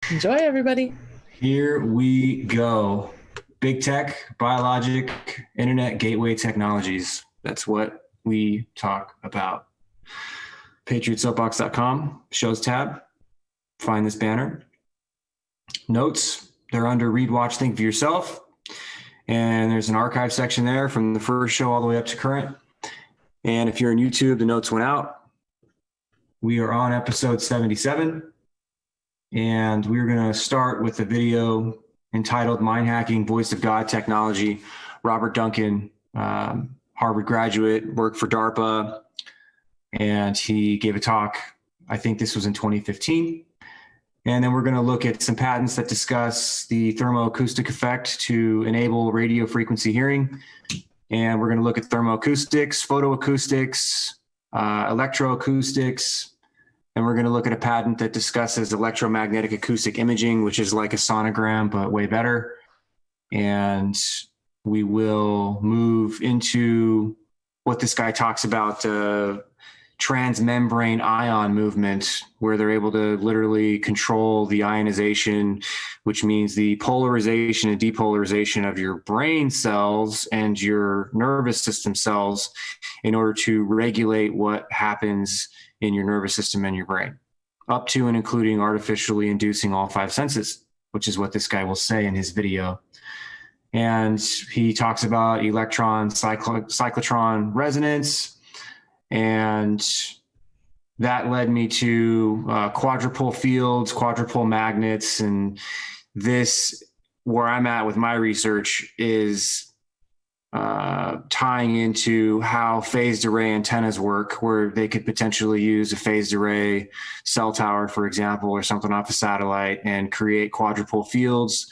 Enjoy, everybody. Here we go. Big tech, biologic, internet gateway technologies. That's what we talk about. PatriotSoapbox.com, shows tab. Find this banner. Notes, they're under read, watch, think for yourself. And there's an archive section there from the first show all the way up to current. And if you're on YouTube, the notes went out. We are on episode 77. And we're going to start with a video entitled Mind Hacking Voice of God Technology. Robert Duncan, Harvard graduate, worked for DARPA, and he gave a talk. I think this was in 2015. And then we're going to look at some patents that discuss the thermoacoustic effect to enable radio frequency hearing. And we're going to look at thermoacoustics, photoacoustics, electroacoustics, and we're going to look at a patent that discusses electromagnetic acoustic imaging, which is like a sonogram, but way better. And we will move into what this guy talks about, transmembrane ion movement, where they're able to literally control the ionization, which means the polarization and depolarization of your brain cells and your nervous system cells in order to regulate what happens in your nervous system and your brain, up to and including artificially inducing all five senses, which is what this guy will say in his video. And he talks about electron cyclotron resonance, and that led me to quadrupole fields, quadrupole magnets, and this, where I'm at with my research, is tying into how phased array antennas work, where they could potentially use a phased array cell tower, for example, or something off a satellite and create quadrupole fields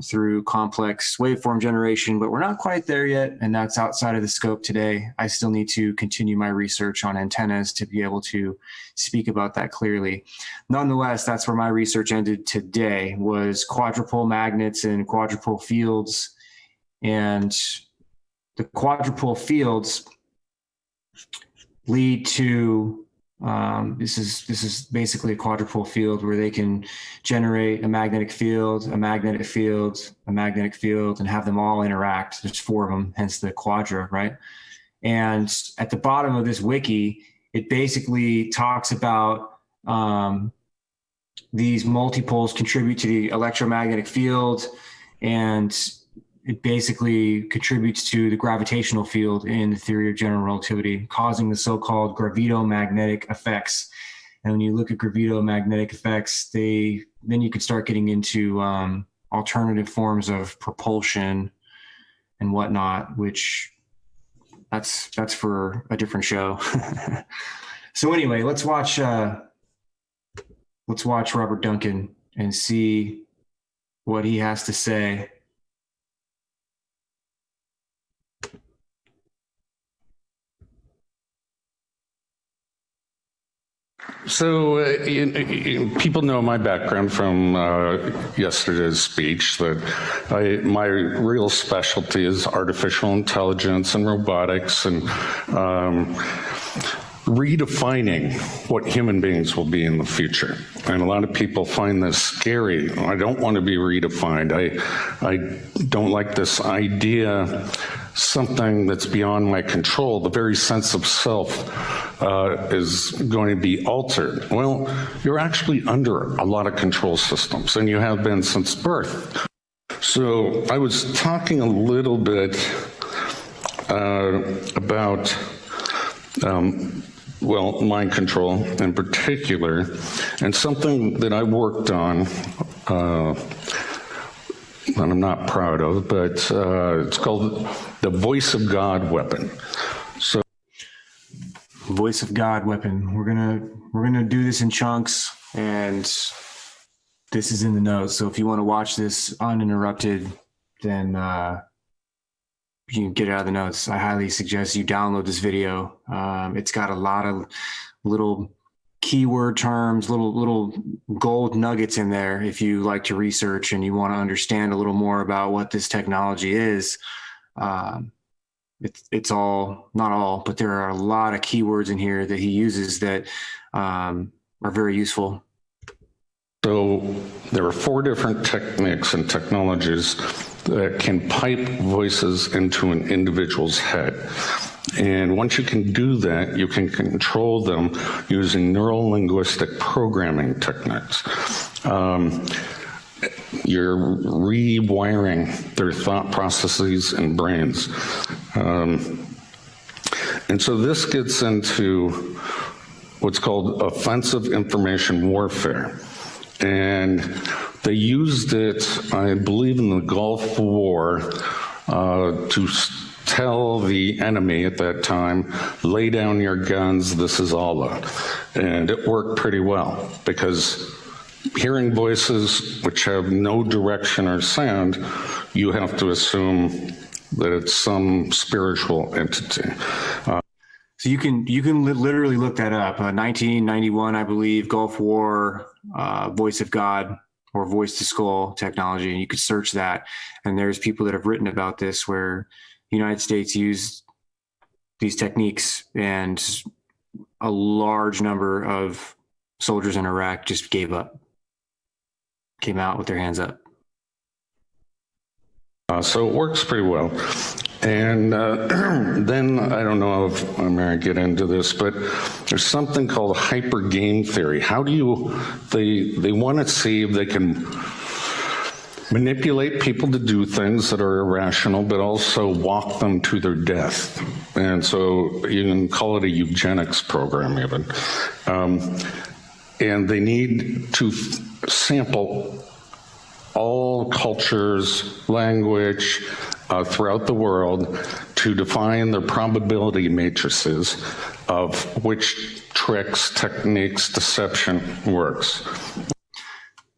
through complex waveform generation. But we're not quite there yet, and that's outside of the scope today. I still need to continue my research on antennas to be able to speak about that clearly. Nonetheless, that's where my research ended today, was quadrupole magnets and quadrupole fields. And the quadrupole fields lead to this is basically a quadrupole field where they can generate a magnetic field, a magnetic field, a magnetic field, and have them all interact. There's four of them, hence the quadra, right? And at the bottom of this wiki, it basically talks about these multipoles contribute to the electromagnetic field, and it basically contributes to the gravitational field in the theory of general relativity, causing the so-called gravitomagnetic effects. And when you look at gravitomagnetic effects, then you could start getting into alternative forms of propulsion and whatnot, which that's for a different show. So anyway, let's watch Robert Duncan and see what he has to say. So people know my background from yesterday's speech, that my real specialty is artificial intelligence and robotics, and redefining what human beings will be in the future. And a lot of people find this scary. I don't want to be redefined. I don't like this idea, something that's beyond my control. The very sense of self is going to be altered. Well, you're actually under a lot of control systems, and you have been since birth. So I was talking a little bit about mind control in particular, and something that I worked on that I'm not proud of, but it's called the Voice of God weapon. So, Voice of God weapon. We're gonna do this in chunks, and this is in the notes. So if you want to watch this uninterrupted, then you can get it out of the notes. I highly suggest you download this video. It's got a lot of little keyword terms, little gold nuggets in there if you like to research and you want to understand a little more about what this technology is. It's all, not all, but there are a lot of keywords in here that he uses that are very useful. So there are 4 different techniques and technologies that can pipe voices into an individual's head. And once you can do that, you can control them using neuro-linguistic programming techniques. You're rewiring their thought processes and brains. And so this gets into what's called offensive information warfare. And they used it, I believe, in the Gulf War to tell the enemy at that time, lay down your guns, this is Allah. And it worked pretty well, because hearing voices which have no direction or sound, you have to assume that it's some spiritual entity. So you can literally look that up. 1991, I believe, Gulf War, voice of God or voice to skull technology, and you could search that. And there's people that have written about this where the United States used these techniques, and a large number of soldiers in Iraq just gave up, came out with their hands up. So it works pretty well. And then, I don't know if I'm going to get into this, but there's something called hyper game theory. How do you, they want to see if they can manipulate people to do things that are irrational, but also walk them to their death. And so you can call it a eugenics program even. And they need to sample all cultures, language throughout the world to define their probability matrices of which tricks, techniques, deception works.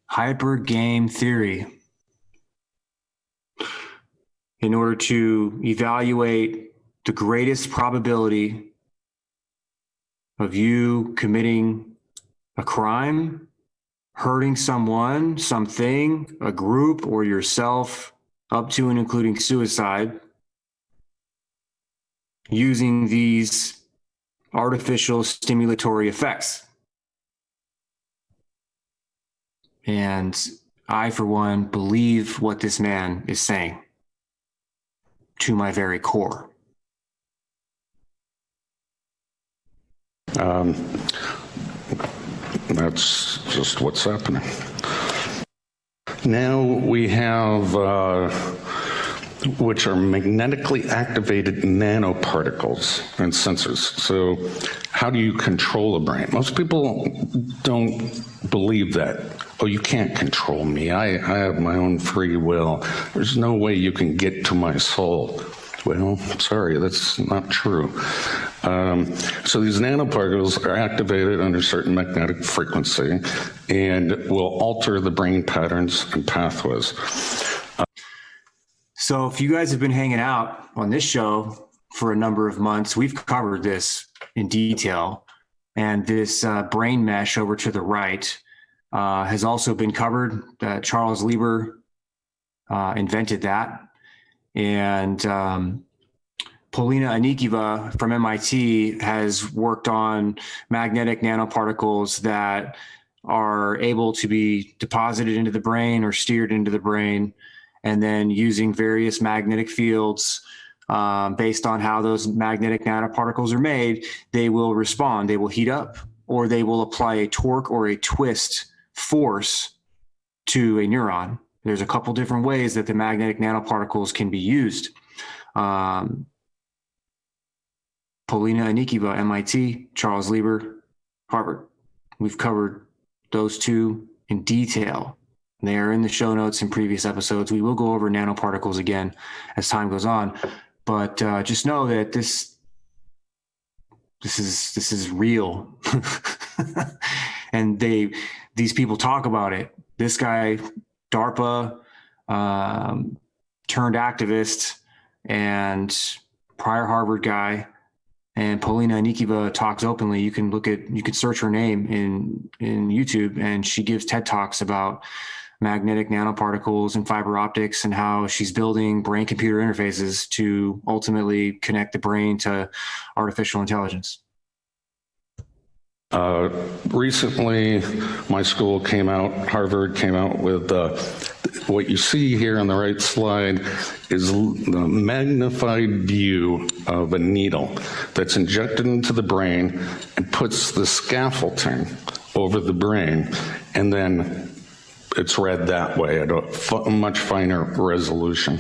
Hyper game theory. In order to evaluate the greatest probability of you committing a crime, hurting someone, something, a group, or yourself, up to and including suicide, using these artificial stimulatory effects. And I, for one, believe what this man is saying to my very core. That's just what's happening. Now we have, which are magnetically activated nanoparticles and sensors. So how do you control a brain? Most people don't believe that. Oh, you can't control me. I have my own free will. There's no way you can get to my soul. Well, sorry, that's not true. So these nanoparticles are activated under certain magnetic frequency and will alter the brain patterns and pathways. So if you guys have been hanging out on this show for a number of months, we've covered this in detail. And this brain mesh over to the right has also been covered. Charles Lieber invented that. And Polina Anikieva from MIT has worked on magnetic nanoparticles that are able to be deposited into the brain or steered into the brain, and then using various magnetic fields based on how those magnetic nanoparticles are made, they will respond. They will heat up, or they will apply a torque or a twist force to a neuron. There's a couple different ways that the magnetic nanoparticles can be used. Polina Anikieva, MIT, Charles Lieber, Harvard. We've covered those two in detail. They are in the show notes in previous episodes. We will go over nanoparticles again as time goes on, but just know that this is real, and these people talk about it. This guy, DARPA turned activist and prior Harvard guy, and Polina Anikieva talks openly. You can search her name in YouTube, and she gives TED Talks about magnetic nanoparticles and fiber optics and how she's building brain computer interfaces to ultimately connect the brain to artificial intelligence. Recently, my school came out, Harvard came out with what you see here on the right slide is the magnified view of a needle that's injected into the brain and puts the scaffolding over the brain, and then it's read that way at a much finer resolution.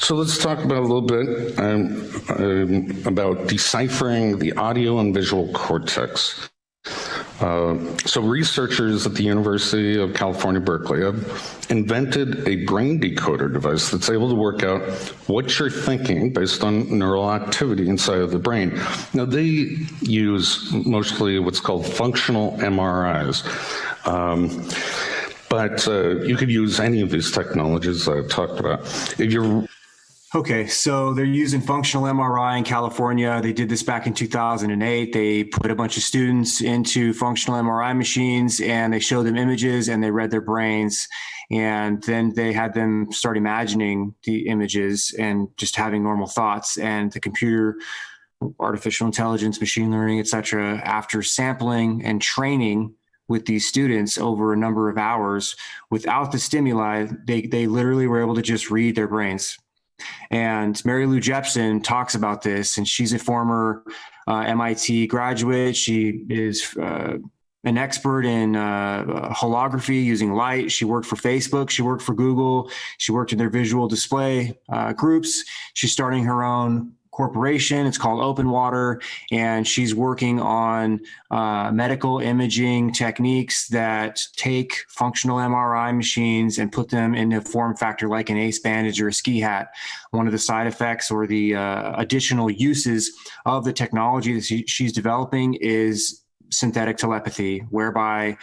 So let's talk about a little bit about deciphering the audio and visual cortex. So researchers at the University of California, Berkeley have invented a brain decoder device that's able to work out what you're thinking based on neural activity inside of the brain. Now, they use mostly what's called functional MRIs. But you could use any of these technologies that I talked about. If you're Okay, so they're using functional MRI in California. They did this back in 2008. They put a bunch of students into functional MRI machines and they showed them images and they read their brains. And then they had them start imagining the images and just having normal thoughts. And the computer, artificial intelligence, machine learning, et cetera, after sampling and training with these students over a number of hours without the stimuli, they literally were able to just read their brains. And Mary Lou Jepsen talks about this, and she's a former MIT graduate. She is an expert in holography using light. She worked for Facebook. She worked for Google. She worked in their visual display groups. She's starting her own corporation. It's called Open Water, and she's working on medical imaging techniques that take functional MRI machines and put them in a form factor like an ace bandage or a ski hat. One of the side effects or the additional uses of the technology that she's developing is synthetic telepathy, whereby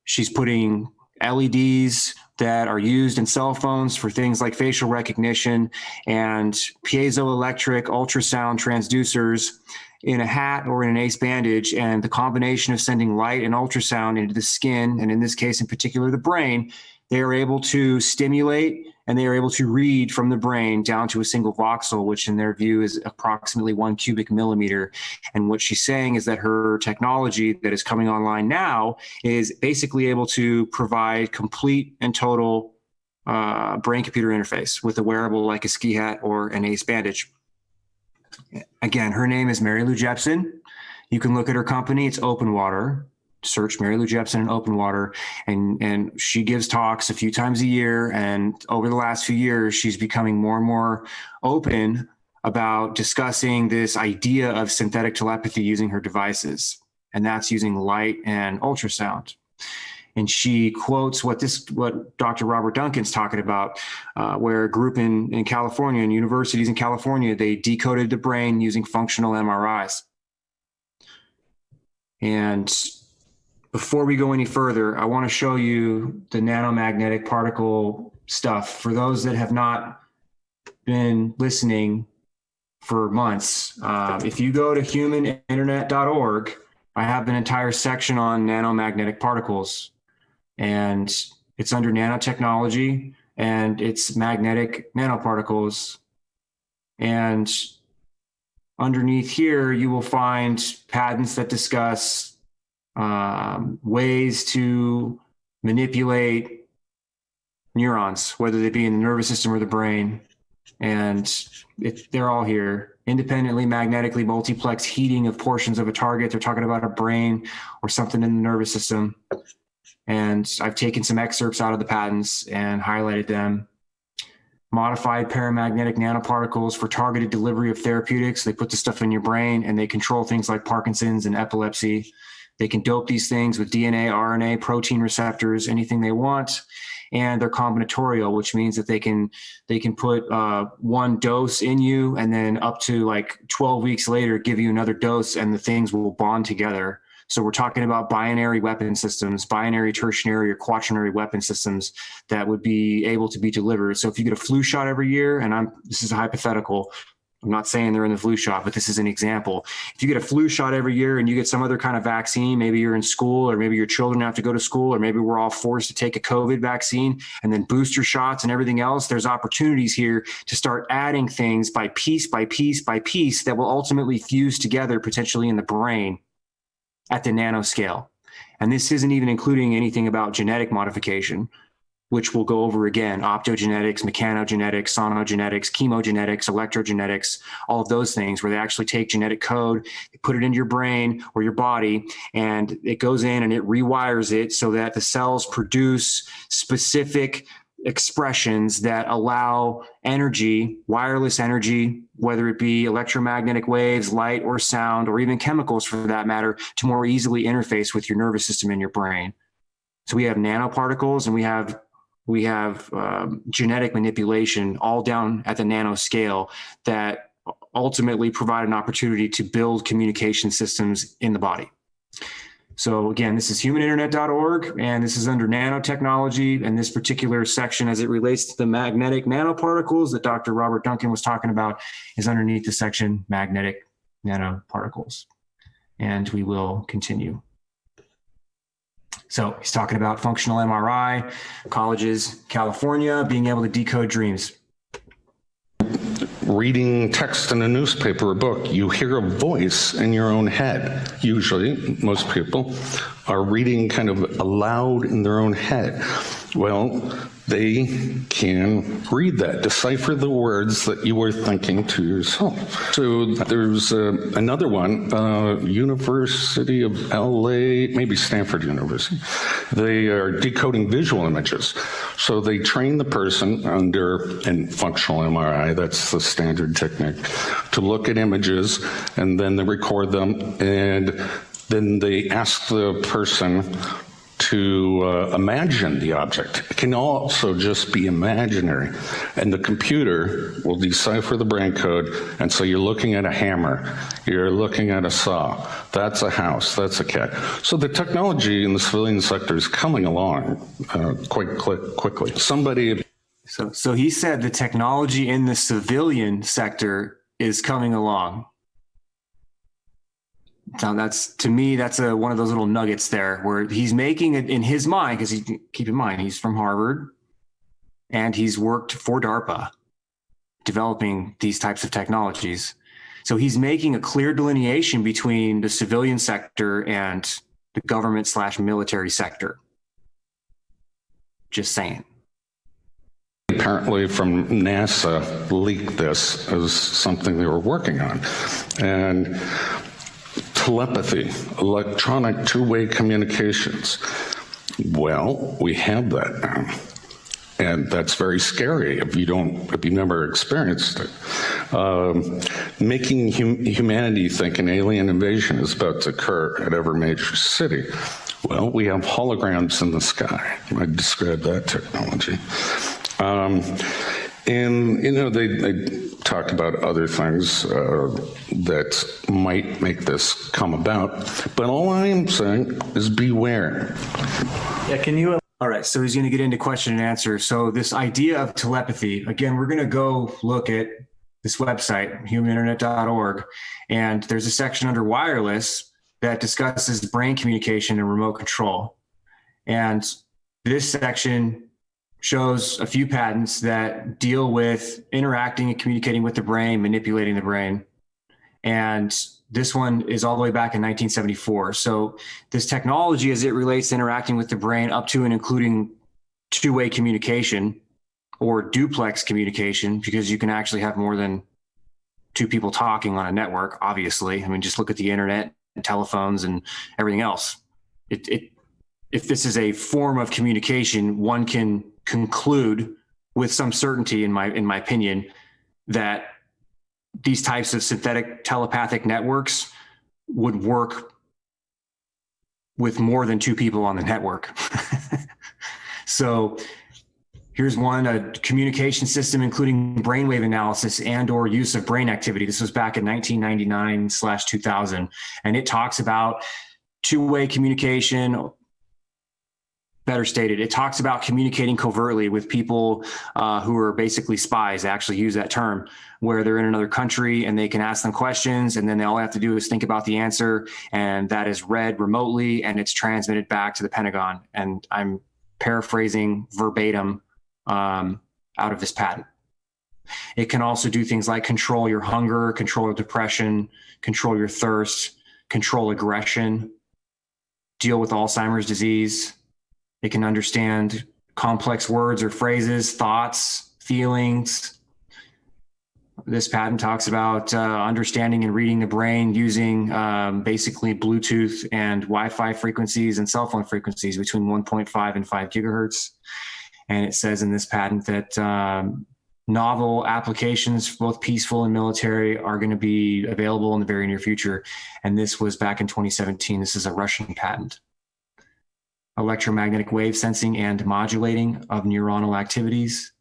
she's putting LEDs that are used in cell phones for things like facial recognition and piezoelectric ultrasound transducers in a hat or in an ace bandage. And the combination of sending light and ultrasound into the skin, and in this case in particular the brain, they are able to stimulate and they are able to read from the brain down to a single voxel, which in their view is approximately 1 cubic millimeter. And what she's saying is that her technology that is coming online now is basically able to provide complete and total brain-computer interface with a wearable like a ski hat or an ace bandage. Again, her name is Mary Lou Jepsen. You can look at her company. It's Open Water. Search Mary Lou Jepsen in Open Water, and she gives talks a few times a year. And over the last few years, she's becoming more and more open about discussing this idea of synthetic telepathy using her devices, and that's using light and ultrasound. And she quotes what Dr. Robert Duncan's talking about, where a group in California and universities in California, they decoded the brain using functional MRIs. And before we go any further, I want to show you the nanomagnetic particle stuff. For those that have not been listening for months, if you go to humaninternet.org, I have an entire section on nanomagnetic particles, and it's under nanotechnology and it's magnetic nanoparticles. And underneath here, you will find patents that discuss ways to manipulate neurons, whether they be in the nervous system or the brain. And they're all here. Independently, magnetically multiplex heating of portions of a target. They're talking about a brain or something in the nervous system. And I've taken some excerpts out of the patents and highlighted them. Modified paramagnetic nanoparticles for targeted delivery of therapeutics. They put the stuff in your brain and they control things like Parkinson's and epilepsy. They can dope these things with DNA, RNA, protein receptors, anything they want. And they're combinatorial, which means that they can put one dose in you and then up to like 12 weeks later, give you another dose and the things will bond together. So we're talking about binary weapon systems, binary, tertiary, or quaternary weapon systems that would be able to be delivered. So if you get a flu shot every year, and this is a hypothetical, I'm not saying they're in the flu shot, but this is an example. If you get a flu shot every year and you get some other kind of vaccine, maybe you're in school or maybe your children have to go to school or maybe we're all forced to take a COVID vaccine and then booster shots and everything else, there's opportunities here to start adding things by piece by piece by piece that will ultimately fuse together potentially in the brain. at the nanoscale. And this isn't even including anything about genetic modification, which we'll go over again: optogenetics, mechanogenetics, sonogenetics, chemogenetics, electrogenetics, all of those things where they actually take genetic code, they put it into your brain or your body, and it goes in and it rewires it so that the cells produce specific expressions that allow energy, wireless energy, whether it be electromagnetic waves, light or sound, or even chemicals for that matter, to more easily interface with your nervous system in your brain. So we have nanoparticles and we have genetic manipulation all down at the nanoscale that ultimately provide an opportunity to build communication systems in the body. So again, this is humaninternet.org, and this is under nanotechnology, and this particular section as it relates to the magnetic nanoparticles that Dr. Robert Duncan was talking about is underneath the section magnetic nanoparticles. And we will continue. So he's talking about functional MRI, colleges, California, being able to decode dreams. Reading text in a newspaper or book, you hear a voice in your own head. Usually, most people are reading kind of aloud in their own head. Well, they can read that, decipher the words that you were thinking to yourself. So there's another one, University of LA, maybe Stanford University. They are decoding visual images. So they train the person in functional MRI, that's the standard technique, to look at images, and then they record them, and then they ask the person to imagine the object. It can also just be imaginary. And the computer will decipher the brain code, and so you're looking at a hammer, you're looking at a saw, that's a house, that's a cat. So the technology in the civilian sector is coming along quite quickly. So he said the technology in the civilian sector is coming along. Now that's, to me, that's one of those little nuggets there where he's making it in his mind, because keep in mind, he's from Harvard and he's worked for DARPA developing these types of technologies. So he's making a clear delineation between the civilian sector and the government/military sector. Just saying. Apparently from NASA leaked this as something they were working on. And telepathy, electronic two-way communications. Well, we have that now. And that's very scary if you've never experienced it. Making humanity think an alien invasion is about to occur at every major city. Well, we have holograms in the sky. I described that technology. And, they talked about other things that might make this come about. But all I am saying is beware. Yeah, all right, so he's going to get into question and answer. So this idea of telepathy, again, we're going to go look at this website, humaninternet.org, and there's a section under wireless that discusses brain communication and remote control. And this section shows a few patents that deal with interacting and communicating with the brain, manipulating the brain. And this one is all the way back in 1974. So this technology, as it relates to interacting with the brain up to and including two-way communication or duplex communication, because you can actually have more than two people talking on a network, obviously. I mean, just look at the internet and telephones and everything else. If this is a form of communication, one can conclude with some certainty, in my opinion, that these types of synthetic telepathic networks would work with more than two people on the network. So here's one, a communication system including brainwave analysis and or use of brain activity. This was back in 1999/2000. And it talks about two-way communication. Better stated, it talks about communicating covertly with people who are basically spies. They actually use that term, where they're in another country and they can ask them questions, and then all they have to do is think about the answer, and that is read remotely and it's transmitted back to the Pentagon. And I'm paraphrasing verbatim out of this patent. It can also do things like control your hunger, control your depression, control your thirst, control aggression. deal with Alzheimer's disease. It can understand complex words or phrases, thoughts, feelings. This patent talks about understanding and reading the brain using basically Bluetooth and Wi-Fi frequencies and cell phone frequencies between 1.5 and 5 gigahertz. And it says in this patent that novel applications, both peaceful and military, are going to be available in the very near future. And this was back in 2017. This is a Russian patent. Electromagnetic wave sensing and modulating of neuronal activities.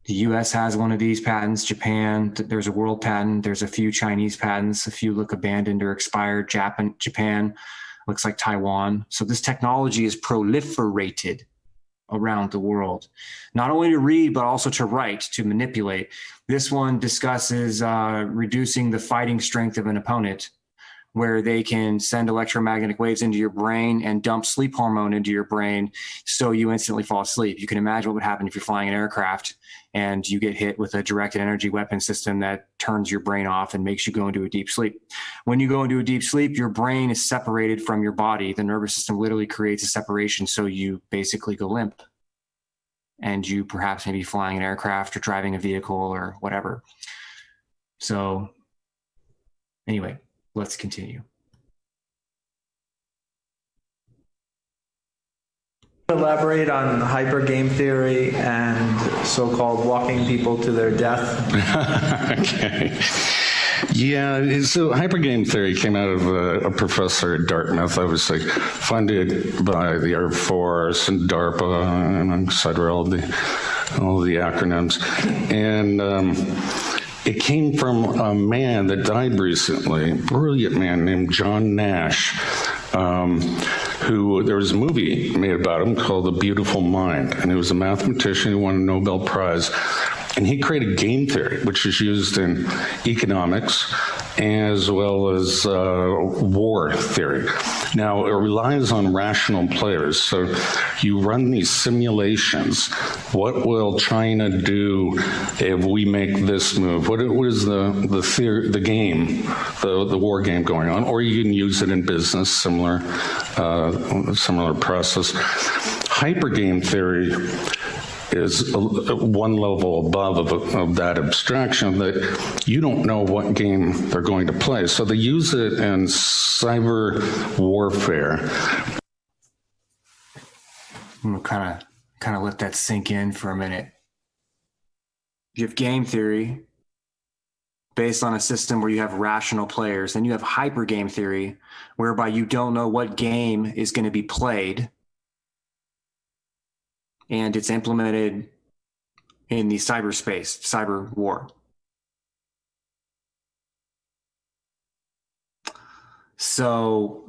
The US has one of these patents. Japan, there's a world patent. There's a few Chinese patents. A few look abandoned or expired. Japan looks like Taiwan. So this technology is proliferated around the world, not only to read, but also to write, to manipulate. This one discusses reducing the fighting strength of an opponent, where they can send electromagnetic waves into your brain and dump sleep hormone into your brain so you instantly fall asleep. You can imagine what would happen if you're flying an aircraft and you get hit with a directed energy weapon system that turns your brain off and makes you go into a deep sleep. When you go into a deep sleep, your brain is separated from your body. The nervous system literally creates a separation, so you basically go limp. And you perhaps maybe flying an aircraft or driving a vehicle or whatever. So anyway, let's continue. Elaborate on hyper game theory and so-called walking people to their death. Okay. Yeah, so hypergame theory came out of a professor at Dartmouth, obviously funded by the Air Force and DARPA, and et cetera, all the acronyms. And it came from a man that died recently, a brilliant man named John Nash, who there was a movie made about him called The Beautiful Mind, and he was a mathematician who won a Nobel Prize. And he created game theory, which is used in economics as well as war theory. Now, it relies on rational players. So you run these simulations. What will China do if we make this move? What is the theory, the game, the war game going on? Or you can use it in business, similar process. Hypergame theory is one level above of that abstraction, that you don't know what game they're going to play. So they use it in cyber warfare. I'm gonna kind of let that sink in for a minute. You have game theory based on a system where you have rational players. Then you have hyper game theory, whereby you don't know what game is going to be played, and it's implemented in the cyberspace, cyber war. So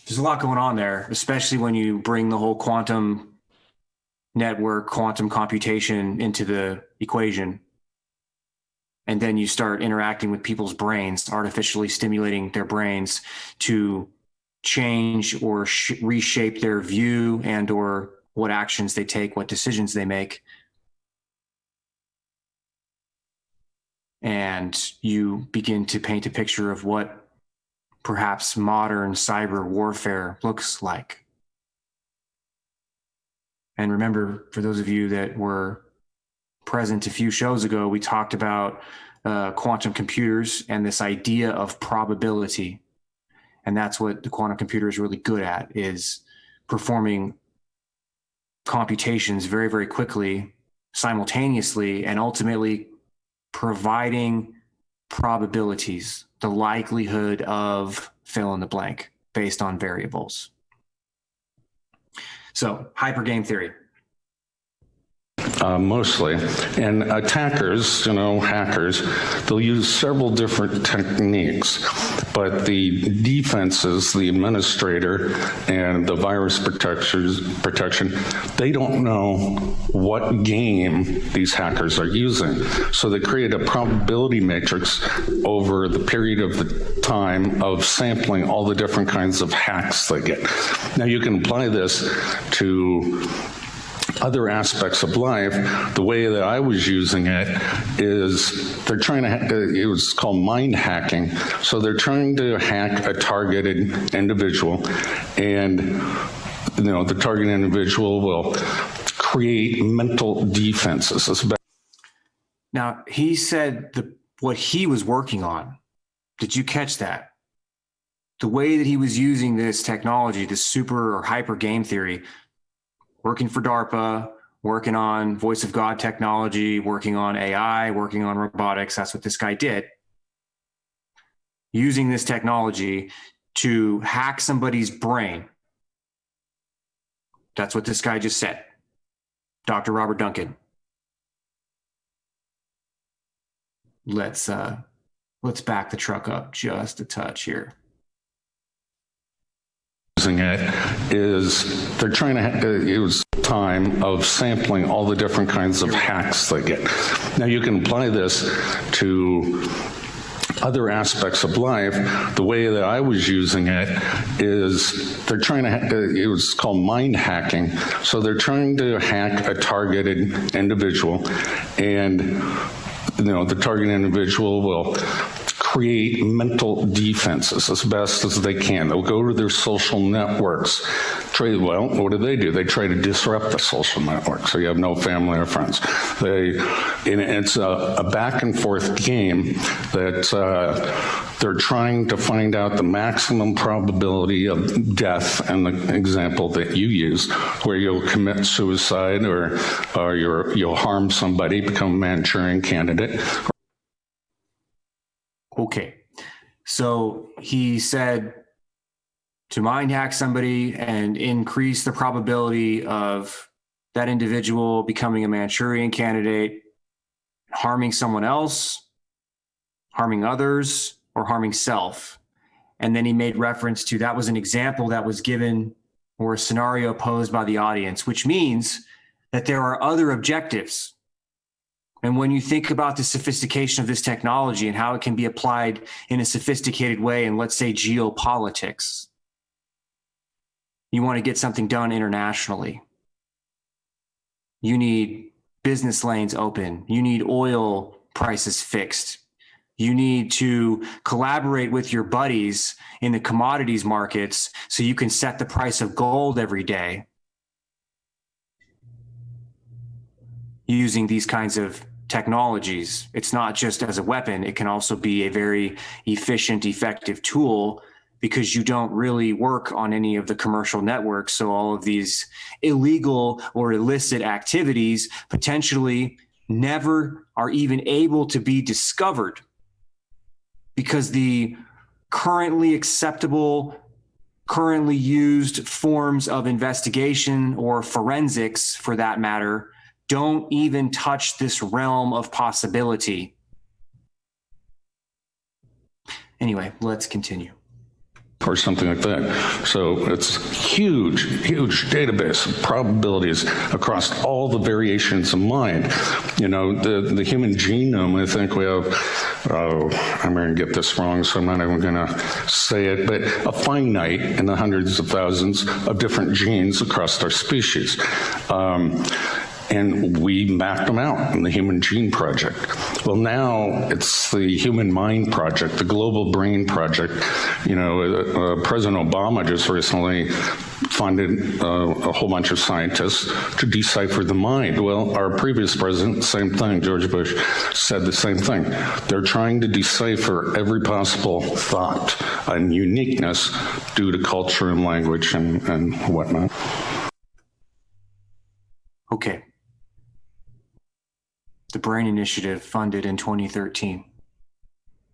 there's a lot going on there, especially when you bring the whole quantum network, quantum computation into the equation. And then you start interacting with people's brains, artificially stimulating their brains to change or reshape their view and or what actions they take, what decisions they make. And you begin to paint a picture of what perhaps modern cyber warfare looks like. And remember, for those of you that were present a few shows ago, we talked about quantum computers and this idea of probability. And that's what the quantum computer is really good at, is performing computations very, very quickly, simultaneously, and ultimately providing probabilities, the likelihood of fill in the blank based on variables. So hypergame theory. Mostly. And attackers, hackers, they'll use several different techniques, but the defenses, the administrator and the virus protection, they don't know what game these hackers are using. So they create a probability matrix over the period of the time of sampling all the different kinds of hacks they get. Now you can apply this to other aspects of life. The way that I was using it is they're trying to, it was called mind hacking. So they're trying to hack a targeted individual, and the target individual will create mental defenses. Now, he said what he was working on. Did you catch that? The way that he was using this technology, this super or hyper game theory, working for DARPA, working on voice of God technology, working on AI, working on robotics. That's what this guy did. Using this technology to hack somebody's brain. That's what this guy just said. Dr. Robert Duncan. Let's back the truck up just a touch here. Using it is they're trying to, it was time of sampling all the different kinds of hacks they get. Now you can apply this to other aspects of life. The way that I was using it is they're trying to, it was called mind hacking. So they're trying to hack a targeted individual, and the target individual will create mental defenses as best as they can. They'll go to their social networks. What do? They try to disrupt the social network, so you have no family or friends. It's a back and forth game that they're trying to find out the maximum probability of death, and the example that you use, where you'll commit suicide or you'll harm somebody, become a Manchurian candidate. Okay, so he said to mind hack somebody and increase the probability of that individual becoming a Manchurian candidate, harming someone else, harming others, or harming self. And then he made reference to that was an example that was given or a scenario posed by the audience, which means that there are other objectives. And when you think about the sophistication of this technology and how it can be applied in a sophisticated way in, let's say, geopolitics, you want to get something done internationally. You need business lanes open. You need oil prices fixed. You need to collaborate with your buddies in the commodities markets so you can set the price of gold every day using these kinds of technologies. It's not just as a weapon. It can also be a very efficient, effective tool, because you don't really work on any of the commercial networks. So all of these illegal or illicit activities potentially never are even able to be discovered, because the currently acceptable, currently used forms of investigation, or forensics for that matter, don't even touch this realm of possibility. Anyway, let's continue. Or something like that. So it's huge database of probabilities across all the variations of mind. The human genome, I think we have, I'm going to get this wrong, so I'm not even going to say it, but a finite in the hundreds of thousands of different genes across our species. And we mapped them out in the Human Gene Project. Well, now it's the Human Mind Project, the Global Brain Project. President Obama just recently funded a whole bunch of scientists to decipher the mind. Well, our previous president, same thing, George Bush, said the same thing. They're trying to decipher every possible thought and uniqueness due to culture and language and whatnot. Okay. The Brain Initiative funded in 2013.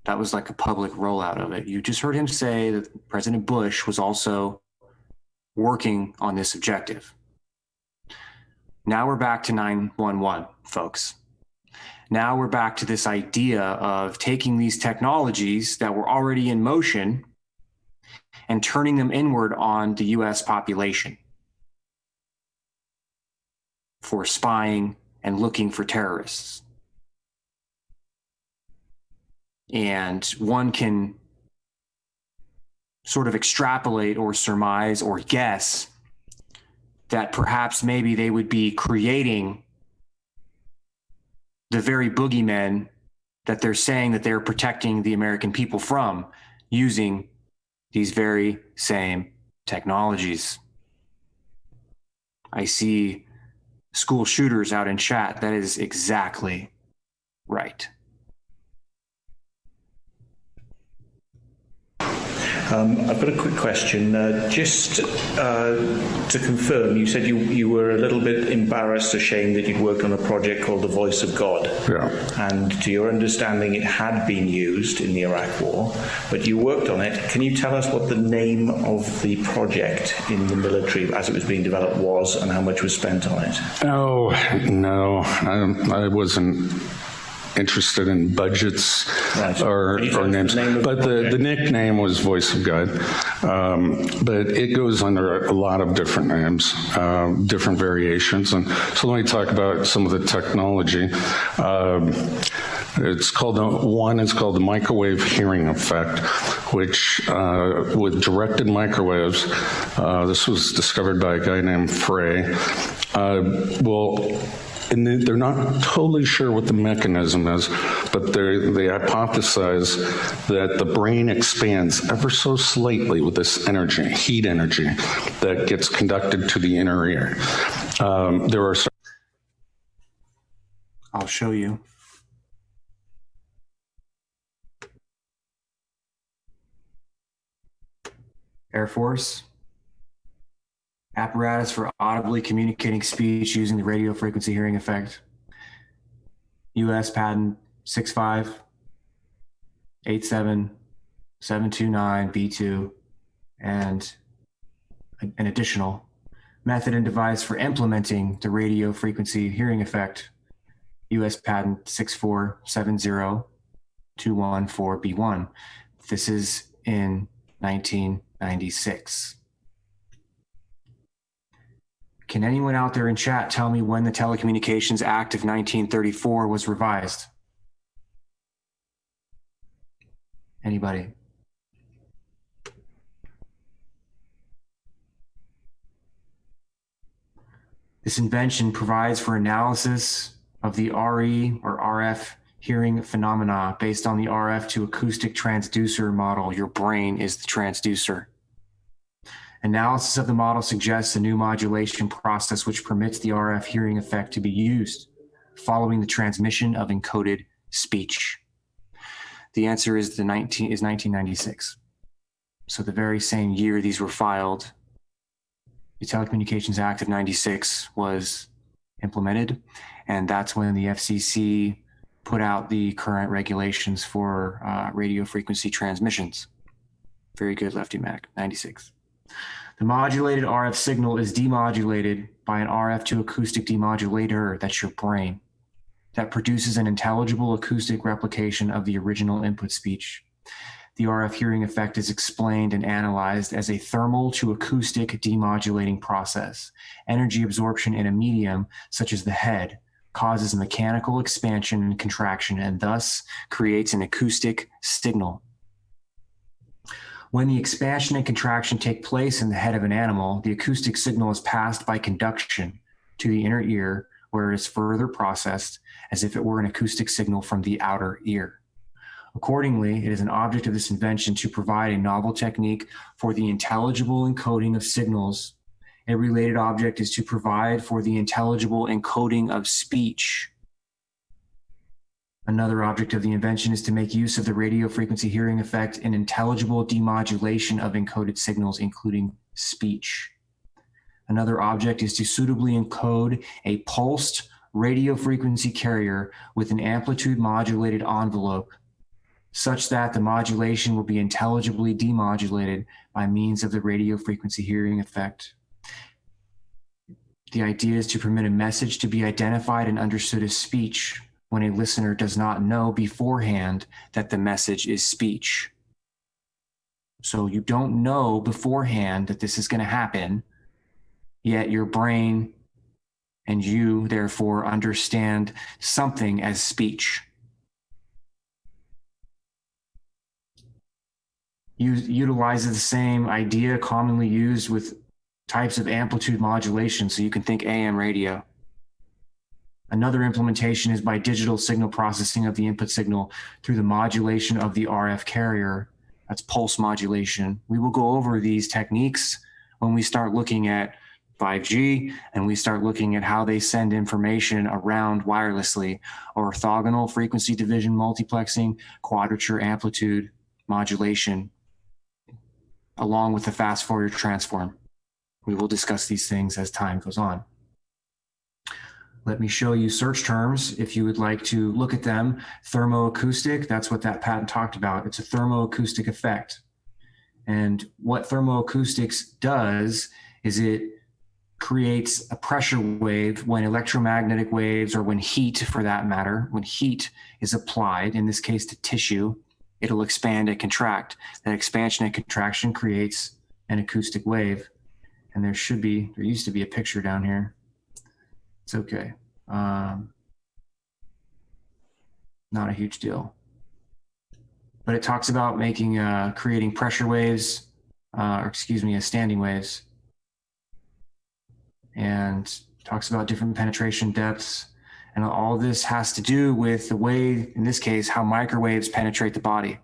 That was like a public rollout of it. You just heard him say that President Bush was also working on this objective. Now we're back to 911, folks. Now we're back to this idea of taking these technologies that were already in motion and turning them inward on the US population for spying and looking for terrorists. And one can sort of extrapolate or surmise or guess that perhaps maybe they would be creating the very boogeymen that they're saying that they're protecting the American people from using these very same technologies. I see school shooters out in chat. That is exactly right. I've got a quick question. Just to confirm, you said you were a little bit embarrassed, ashamed that you'd worked on a project called The Voice of God. Yeah. And to your understanding, it had been used in the Iraq War, but you worked on it. Can you tell us what the name of the project in the military as it was being developed was and how much was spent on it? Oh, no, I wasn't interested in budgets or names, but the nickname was Voice of God. But it goes under a lot of different names, different variations. And so let me talk about some of the technology. It's called the microwave hearing effect, which with directed microwaves, this was discovered by a guy named Frey, and they're not totally sure what the mechanism is, but they hypothesize that the brain expands ever so slightly with this energy, heat energy, that gets conducted to the inner ear. There are. I'll show you. Air Force. Apparatus for audibly communicating speech using the radio frequency hearing effect. U.S. patent 6587729B2, and an additional method and device for implementing the radio frequency hearing effect. U.S. patent 6470214B1. This is in 1996. Can anyone out there in chat tell me when the Telecommunications Act of 1934 was revised? Anybody? This invention provides for analysis of the RE or RF hearing phenomena based on the RF to acoustic transducer model. Your brain is the transducer. Analysis of the model suggests a new modulation process which permits the RF hearing effect to be used following the transmission of encoded speech. The answer is 1996. So the very same year these were filed, the Telecommunications Act of 96 was implemented, and that's when the FCC put out the current regulations for radio frequency transmissions. Very good, Lefty Mac, 96. The modulated RF signal is demodulated by an RF to acoustic demodulator, that's your brain, that produces an intelligible acoustic replication of the original input speech. The RF hearing effect is explained and analyzed as a thermal to acoustic demodulating process. Energy absorption in a medium, such as the head, causes mechanical expansion and contraction and thus creates an acoustic signal. When the expansion and contraction take place in the head of an animal, the acoustic signal is passed by conduction to the inner ear, where it is further processed as if it were an acoustic signal from the outer ear. Accordingly, it is an object of this invention to provide a novel technique for the intelligible encoding of signals. A related object is to provide for the intelligible encoding of speech. Another object of the invention is to make use of the radio frequency hearing effect in intelligible demodulation of encoded signals, including speech. Another object is to suitably encode a pulsed radio frequency carrier with an amplitude modulated envelope, such that the modulation will be intelligibly demodulated by means of the radio frequency hearing effect. The idea is to permit a message to be identified and understood as speech when a listener does not know beforehand that the message is speech. So you don't know beforehand that this is going to happen, yet your brain and you therefore understand something as speech. Utilizes the same idea commonly used with types of amplitude modulation, so you can think AM radio. Another implementation is by digital signal processing of the input signal through the modulation of the RF carrier. That's pulse modulation. We will go over these techniques when we start looking at 5G and we start looking at how they send information around wirelessly: orthogonal frequency division multiplexing, quadrature amplitude modulation, along with the fast Fourier transform. We will discuss these things as time goes on. Let me show you search terms if you would like to look at them. Thermoacoustic, that's what that patent talked about. It's a thermoacoustic effect. And what thermoacoustics does is it creates a pressure wave when electromagnetic waves, or when heat for that matter, when heat is applied, in this case to tissue, it'll expand and contract. That expansion and contraction creates an acoustic wave. And there used to be a picture down here. It's okay. Not a huge deal. But it talks about creating pressure waves, standing waves. And talks about different penetration depths. And all of this has to do with the way, in this case, how microwaves penetrate the body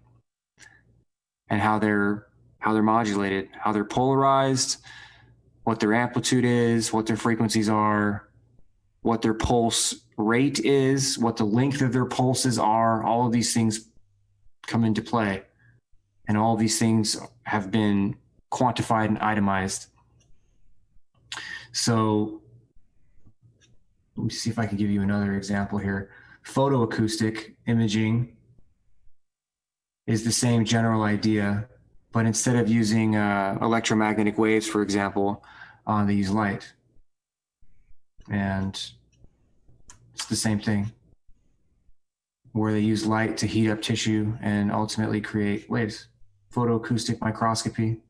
and how they're modulated, how they're polarized, what their amplitude is, what their frequencies are, what their pulse rate is, what the length of their pulses are. All of these things come into play. And all of these things have been quantified and itemized. So let me see if I can give you another example here. Photoacoustic imaging is the same general idea, but instead of using electromagnetic waves, for example, they use light. And it's the same thing, where they use light to heat up tissue and ultimately create waves. Photoacoustic microscopy,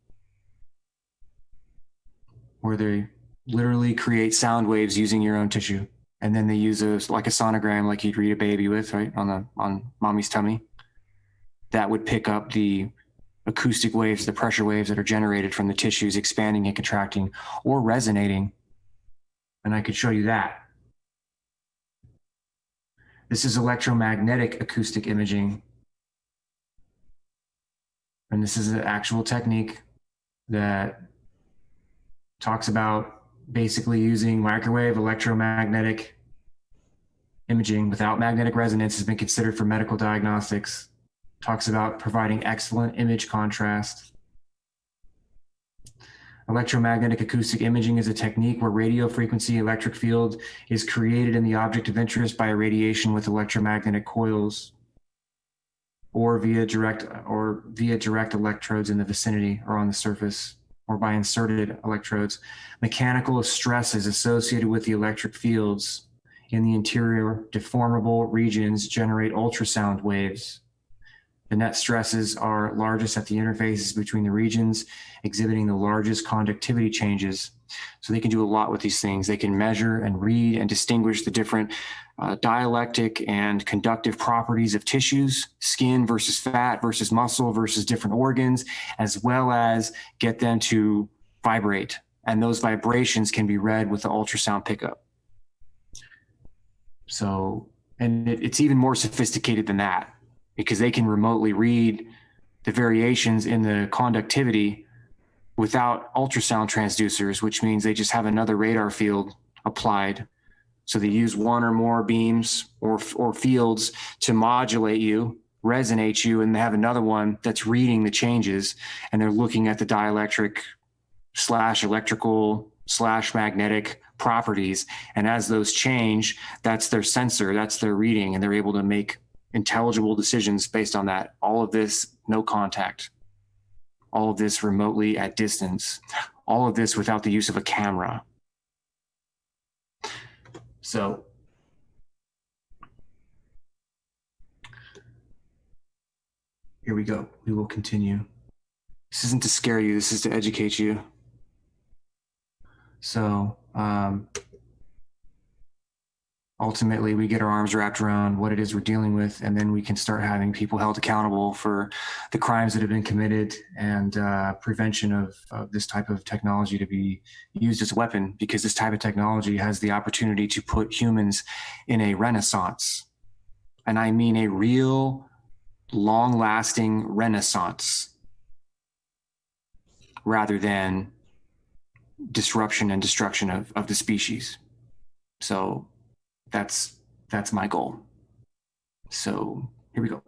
where they literally create sound waves using your own tissue. And then they use like a sonogram, like you'd read a baby with, right, on mommy's tummy. That would pick up the acoustic waves, the pressure waves that are generated from the tissues expanding and contracting or resonating. And I could show you that. This is electromagnetic acoustic imaging. And this is an actual technique that talks about basically using microwave electromagnetic imaging without magnetic resonance. Has been considered for medical diagnostics. Talks about providing excellent image contrast. Electromagnetic acoustic imaging is a technique where radio frequency electric field is created in the object of interest by irradiation with electromagnetic coils or via direct electrodes in the vicinity or on the surface, or by inserted electrodes. Mechanical stresses associated with the electric fields in the interior deformable regions generate ultrasound waves. The net stresses are largest at the interfaces between the regions, exhibiting the largest conductivity changes. So they can do a lot with these things. They can measure and read and distinguish the different dielectric and conductive properties of tissues, skin versus fat versus muscle versus different organs, as well as get them to vibrate. And those vibrations can be read with the ultrasound pickup. So, and it's even more sophisticated than that, because they can remotely read the variations in the conductivity without ultrasound transducers, which means they just have another radar field applied. So they use one or more beams or fields to modulate you, resonate you, and they have another one that's reading the changes, and they're looking at the dielectric / electrical / magnetic properties. And as those change, that's their sensor, that's their reading, and they're able to make intelligible decisions based on that. All of this, no contact. All of this remotely at distance. All of this without the use of a camera. So here we go. We will continue. This isn't to scare you. This is to educate you. So ultimately we get our arms wrapped around what it is we're dealing with, and then we can start having people held accountable for the crimes that have been committed, and prevention of this type of technology to be used as a weapon, because this type of technology has the opportunity to put humans in a renaissance. And I mean a real long-lasting renaissance, rather than disruption and destruction of the species. So that's my goal. So here we go.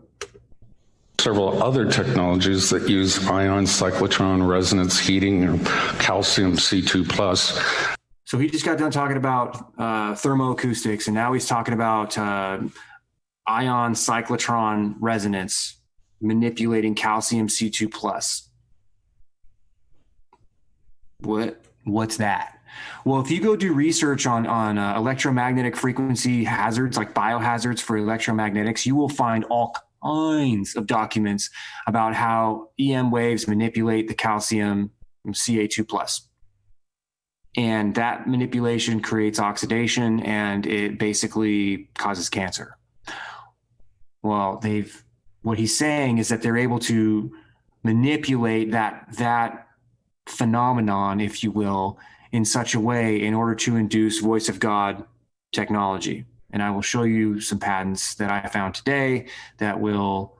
Several other technologies that use ion cyclotron resonance heating or calcium C2+. So he just got done talking about thermoacoustics, and now he's talking about ion cyclotron resonance manipulating calcium C2+. What's that? Well, if you go do research on electromagnetic frequency hazards, like biohazards for electromagnetics, you will find all kinds of documents about how EM waves manipulate the calcium Ca2+. And that manipulation creates oxidation, and it basically causes cancer. Well, what he's saying is that they're able to manipulate that phenomenon, if you will, in such a way in order to induce voice of God technology. And I will show you some patents that I found today that will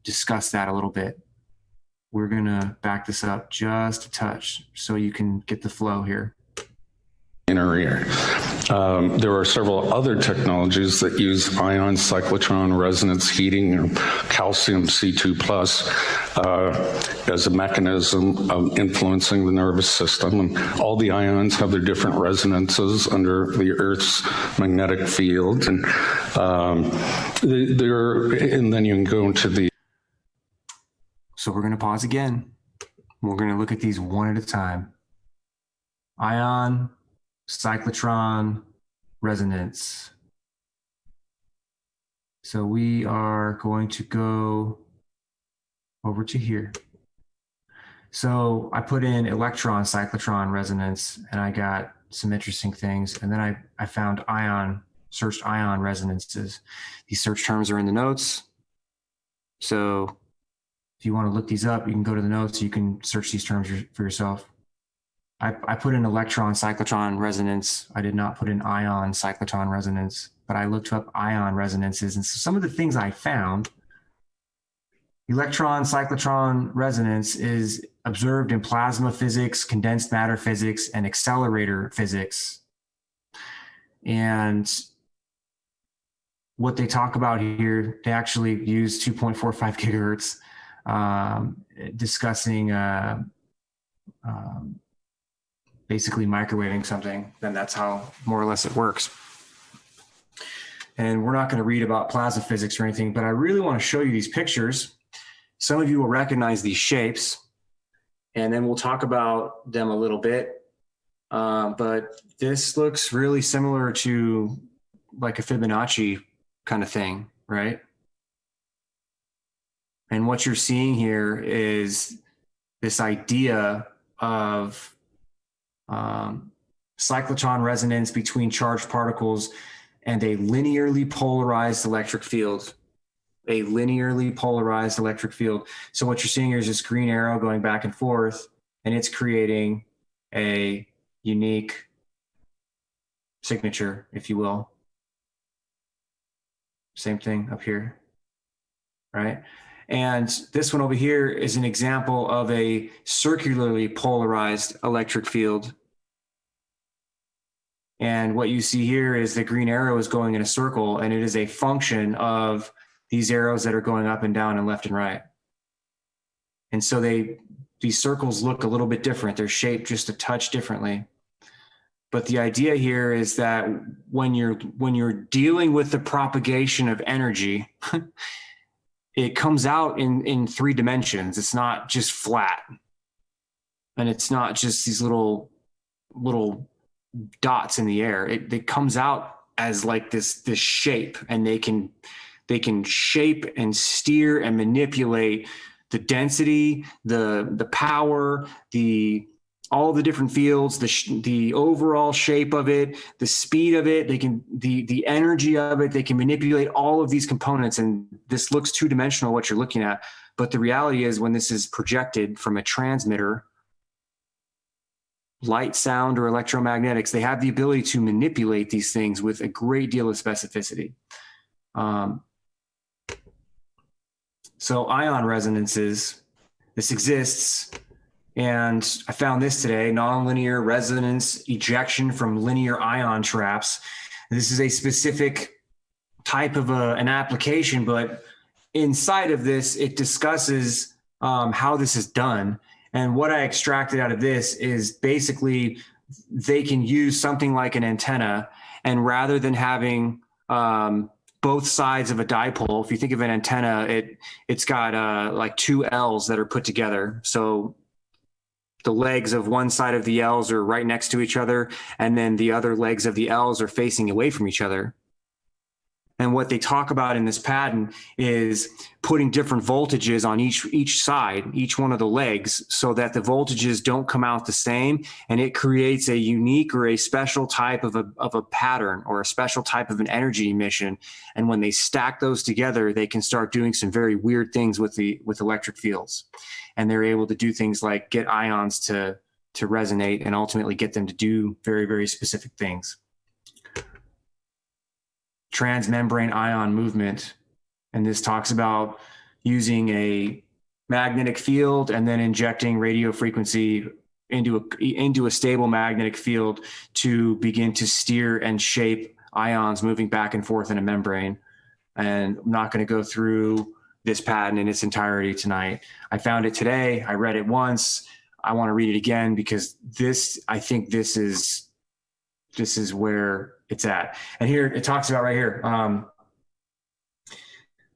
discuss that a little bit. We're going to back this up just a touch so you can get the flow here. Inner ear. There are several other technologies that use ion cyclotron resonance heating or calcium C2+ as a mechanism of influencing the nervous system. And all the ions have their different resonances under the Earth's magnetic field. And then you can go into the... So we're going to pause again. We're going to look at these one at a time. Ion cyclotron resonance. So we are going to go over to here. So I put in electron cyclotron resonance, and I got some interesting things. And then I found searched ion resonances. These search terms are in the notes. So if you want to look these up, you can go to the notes. You can search these terms for yourself. I put in electron cyclotron resonance. I did not put in ion cyclotron resonance, but I looked up ion resonances. And so some of the things I found, electron cyclotron resonance is observed in plasma physics, condensed matter physics, and accelerator physics. And what they talk about here, they actually use 2.45 gigahertz, discussing basically microwaving something. Then that's how more or less it works. And we're not going to read about plasma physics or anything, but I really want to show you these pictures. Some of you will recognize these shapes, and then we'll talk about them a little bit. But this looks really similar to like a Fibonacci kind of thing, right? And what you're seeing here is this idea of cyclotron resonance between charged particles and a linearly polarized electric field. A linearly polarized electric field. So what you're seeing here is this green arrow going back and forth, and it's creating a unique signature, if you will. Same thing up here, right? And this one over here is an example of a circularly polarized electric field. And what you see here is the green arrow is going in a circle, and it is a function of these arrows that are going up and down and left and right. And so these circles look a little bit different. They're shaped just a touch differently. But the idea here is that when you're dealing with the propagation of energy, it comes out in 3 dimensions. It's not just flat. And it's not just these little dots in the air. It comes out as like this shape, and they can shape and steer and manipulate the density, the power, the all the different fields, the overall shape of it, the speed of it, the energy of it, they can manipulate all of these components. And this looks two-dimensional, what you're looking at. But the reality is when this is projected from a transmitter, light, sound, or electromagnetics, they have the ability to manipulate these things with a great deal of specificity. So ion resonances, this exists. And I found this today, nonlinear resonance ejection from linear ion traps. This is a specific type of an application, but inside of this, it discusses how this is done. And what I extracted out of this is basically they can use something like an antenna, and rather than having both sides of a dipole, if you think of an antenna, it's got like two L's that are put together. So the legs of one side of the L's are right next to each other, and then the other legs of the L's are facing away from each other. And what they talk about in this patent is putting different voltages on each side, each one of the legs, so that the voltages don't come out the same, and it creates a unique or a special type of a pattern or a special type of an energy emission. And when they stack those together, they can start doing some very weird things with electric fields. And they're able to do things like get ions to resonate and ultimately get them to do very, very specific things. Transmembrane ion movement. And this talks about using a magnetic field and then injecting radio frequency into a stable magnetic field to begin to steer and shape ions moving back and forth in a membrane. And I'm not going to go through this patent in its entirety tonight. I found it today. I read it once. I want to read it again because I think this is where it's at. And here it talks about right here,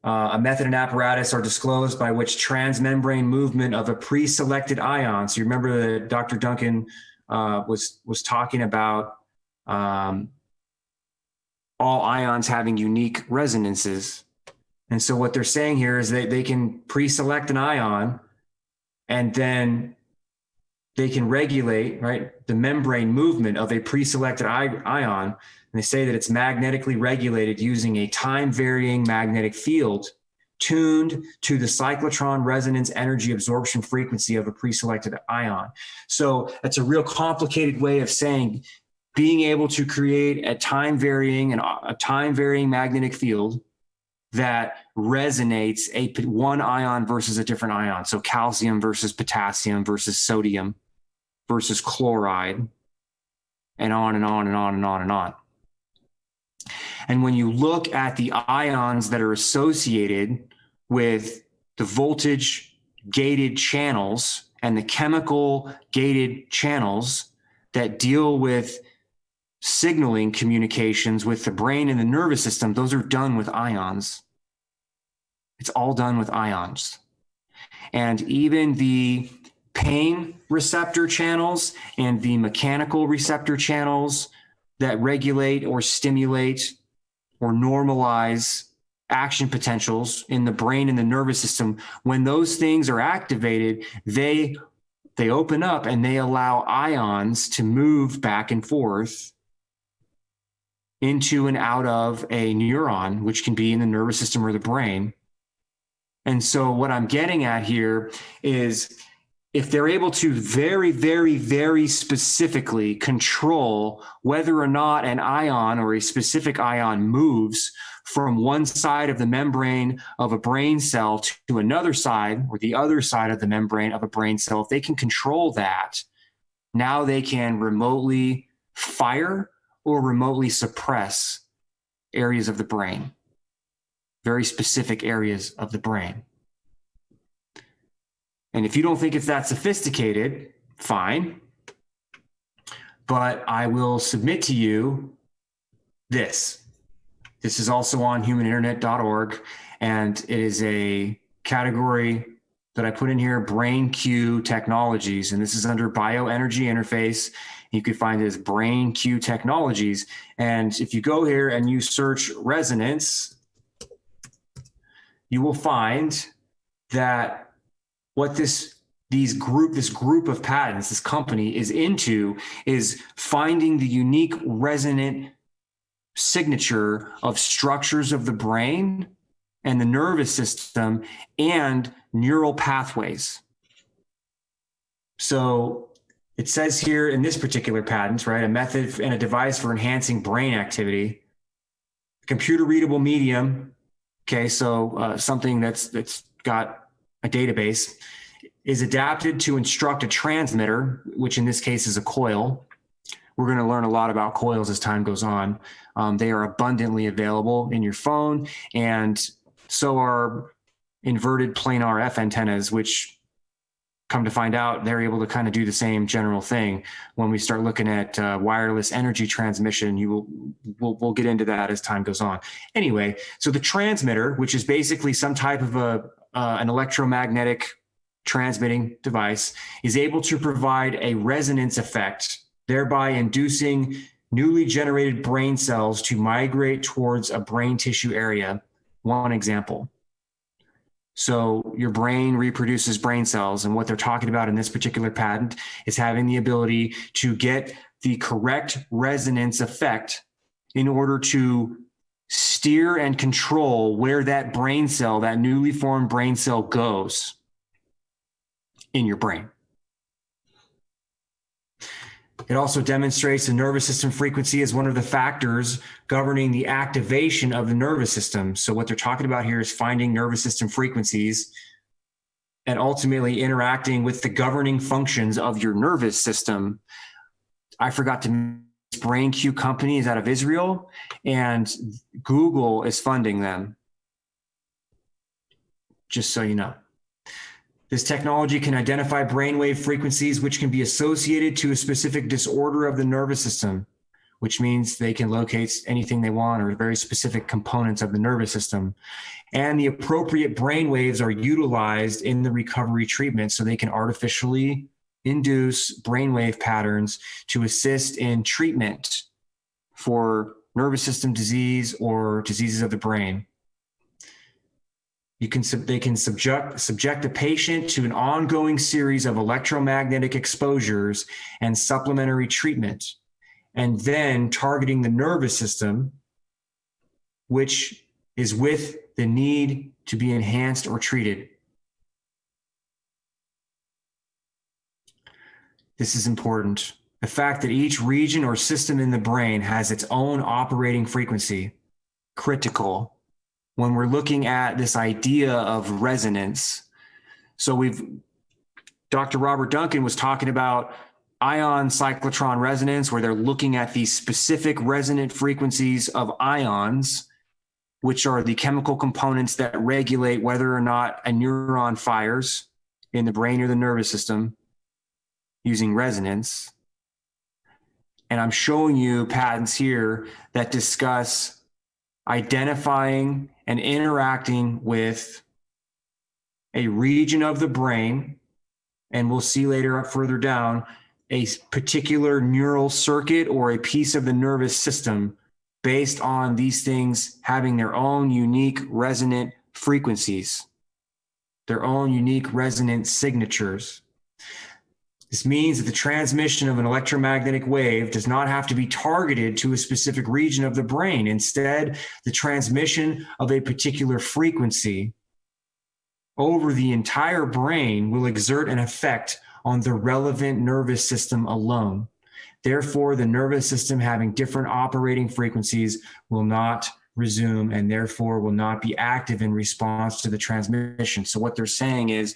a method and apparatus are disclosed by which transmembrane movement of a pre-selected ion. So you remember that Dr. Duncan was talking about all ions having unique resonances. And so what they're saying here is that they can pre-select an ion, and then they can regulate, right, the membrane movement of a pre-selected ion. And they say that it's magnetically regulated using a time-varying magnetic field tuned to the cyclotron resonance energy absorption frequency of a pre-selected ion. So that's a real complicated way of saying being able to create a time-varying magnetic field that resonates one ion versus a different ion. So calcium versus potassium versus sodium versus chloride, and on and on and on and on and on. And when you look at the ions that are associated with the voltage gated channels and the chemical gated channels that deal with signaling communications with the brain and the nervous system, those are done with ions. It's all done with ions. And even the pain receptor channels and the mechanical receptor channels that regulate or stimulate or normalize action potentials in the brain and the nervous system, when those things are activated, they open up and they allow ions to move back and forth into and out of a neuron, which can be in the nervous system or the brain. And so what I'm getting at here is if they're able to very, very, very specifically control whether or not an ion or a specific ion moves from one side of the membrane of a brain cell to another side or the other side of the membrane of a brain cell, if they can control that, now they can remotely fire or remotely suppress areas of the brain, very specific areas of the brain. And if you don't think it's that sophisticated, fine. But I will submit to you this. This is also on humaninternet.org, and it is a category that I put in here, BrainQ Technologies, and this is under Bioenergy Interface. You can find it as BrainQ Technologies. And if you go here and you search resonance, you will find that what this this group of patents, this company is into, is finding the unique resonant signature of structures of the brain and the nervous system and neural pathways. So it says here in this particular patent, right, a method and a device for enhancing brain activity, computer readable medium. Okay, so something that's got a database, is adapted to instruct a transmitter, which in this case is a coil. We're going to learn a lot about coils as time goes on. They are abundantly available in your phone, and so are inverted planar F antennas, which, come to find out, they're able to kind of do the same general thing. When we start looking at wireless energy transmission, we'll get into that as time goes on. Anyway, so the transmitter, which is basically some type of an electromagnetic transmitting device, is able to provide a resonance effect, thereby inducing newly generated brain cells to migrate towards a brain tissue area. One example. So your brain reproduces brain cells, and what they're talking about in this particular patent is having the ability to get the correct resonance effect in order to steer and control where that brain cell, that newly formed brain cell, goes in your brain. It also demonstrates the nervous system frequency as one of the factors governing the activation of the nervous system. So what they're talking about here is finding nervous system frequencies and ultimately interacting with the governing functions of your nervous system. I forgot to mention, this BrainQ company is out of Israel, and Google is funding them, just so you know. This technology can identify brainwave frequencies which can be associated to a specific disorder of the nervous system, which means they can locate anything they want or very specific components of the nervous system. And the appropriate brainwaves are utilized in the recovery treatment, so they can artificially induce brainwave patterns to assist in treatment for nervous system disease or diseases of the brain. They can subject a patient to an ongoing series of electromagnetic exposures and supplementary treatment, and then targeting the nervous system, which is with the need to be enhanced or treated. This is important. The fact that each region or system in the brain has its own operating frequency, critical when we're looking at this idea of resonance. So Dr. Robert Duncan was talking about ion cyclotron resonance, where they're looking at the specific resonant frequencies of ions, which are the chemical components that regulate whether or not a neuron fires in the brain or the nervous system using resonance. And I'm showing you patents here that discuss identifying and interacting with a region of the brain, and we'll see later up further down, a particular neural circuit or a piece of the nervous system based on these things having their own unique resonant frequencies, their own unique resonant signatures. This means that the transmission of an electromagnetic wave does not have to be targeted to a specific region of the brain. Instead, the transmission of a particular frequency over the entire brain will exert an effect on the relevant nervous system alone. Therefore, the nervous system having different operating frequencies will not resume and therefore will not be active in response to the transmission. So what they're saying is,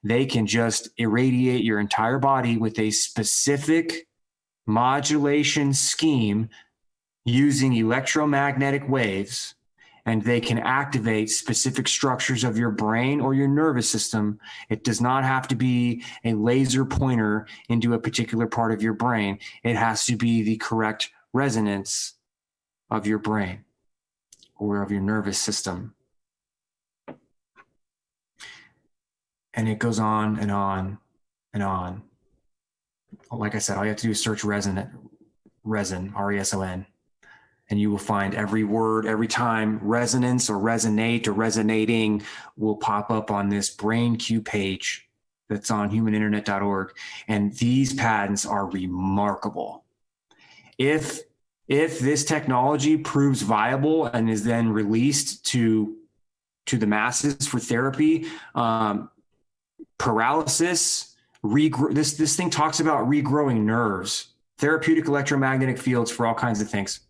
they can just irradiate your entire body with a specific modulation scheme using electromagnetic waves, and they can activate specific structures of your brain or your nervous system. It does not have to be a laser pointer into a particular part of your brain. It has to be the correct resonance of your brain or of your nervous system. And it goes on and on and on. Like I said, all you have to do is search resin, R-E-S-O-N, and you will find every word, every time resonance or resonate or resonating will pop up on this BrainQ page. that's on humaninternet.org. And these patents are remarkable. If this technology proves viable and is then released to the masses for therapy, paralysis, this thing talks about regrowing nerves, therapeutic electromagnetic fields for all kinds of things.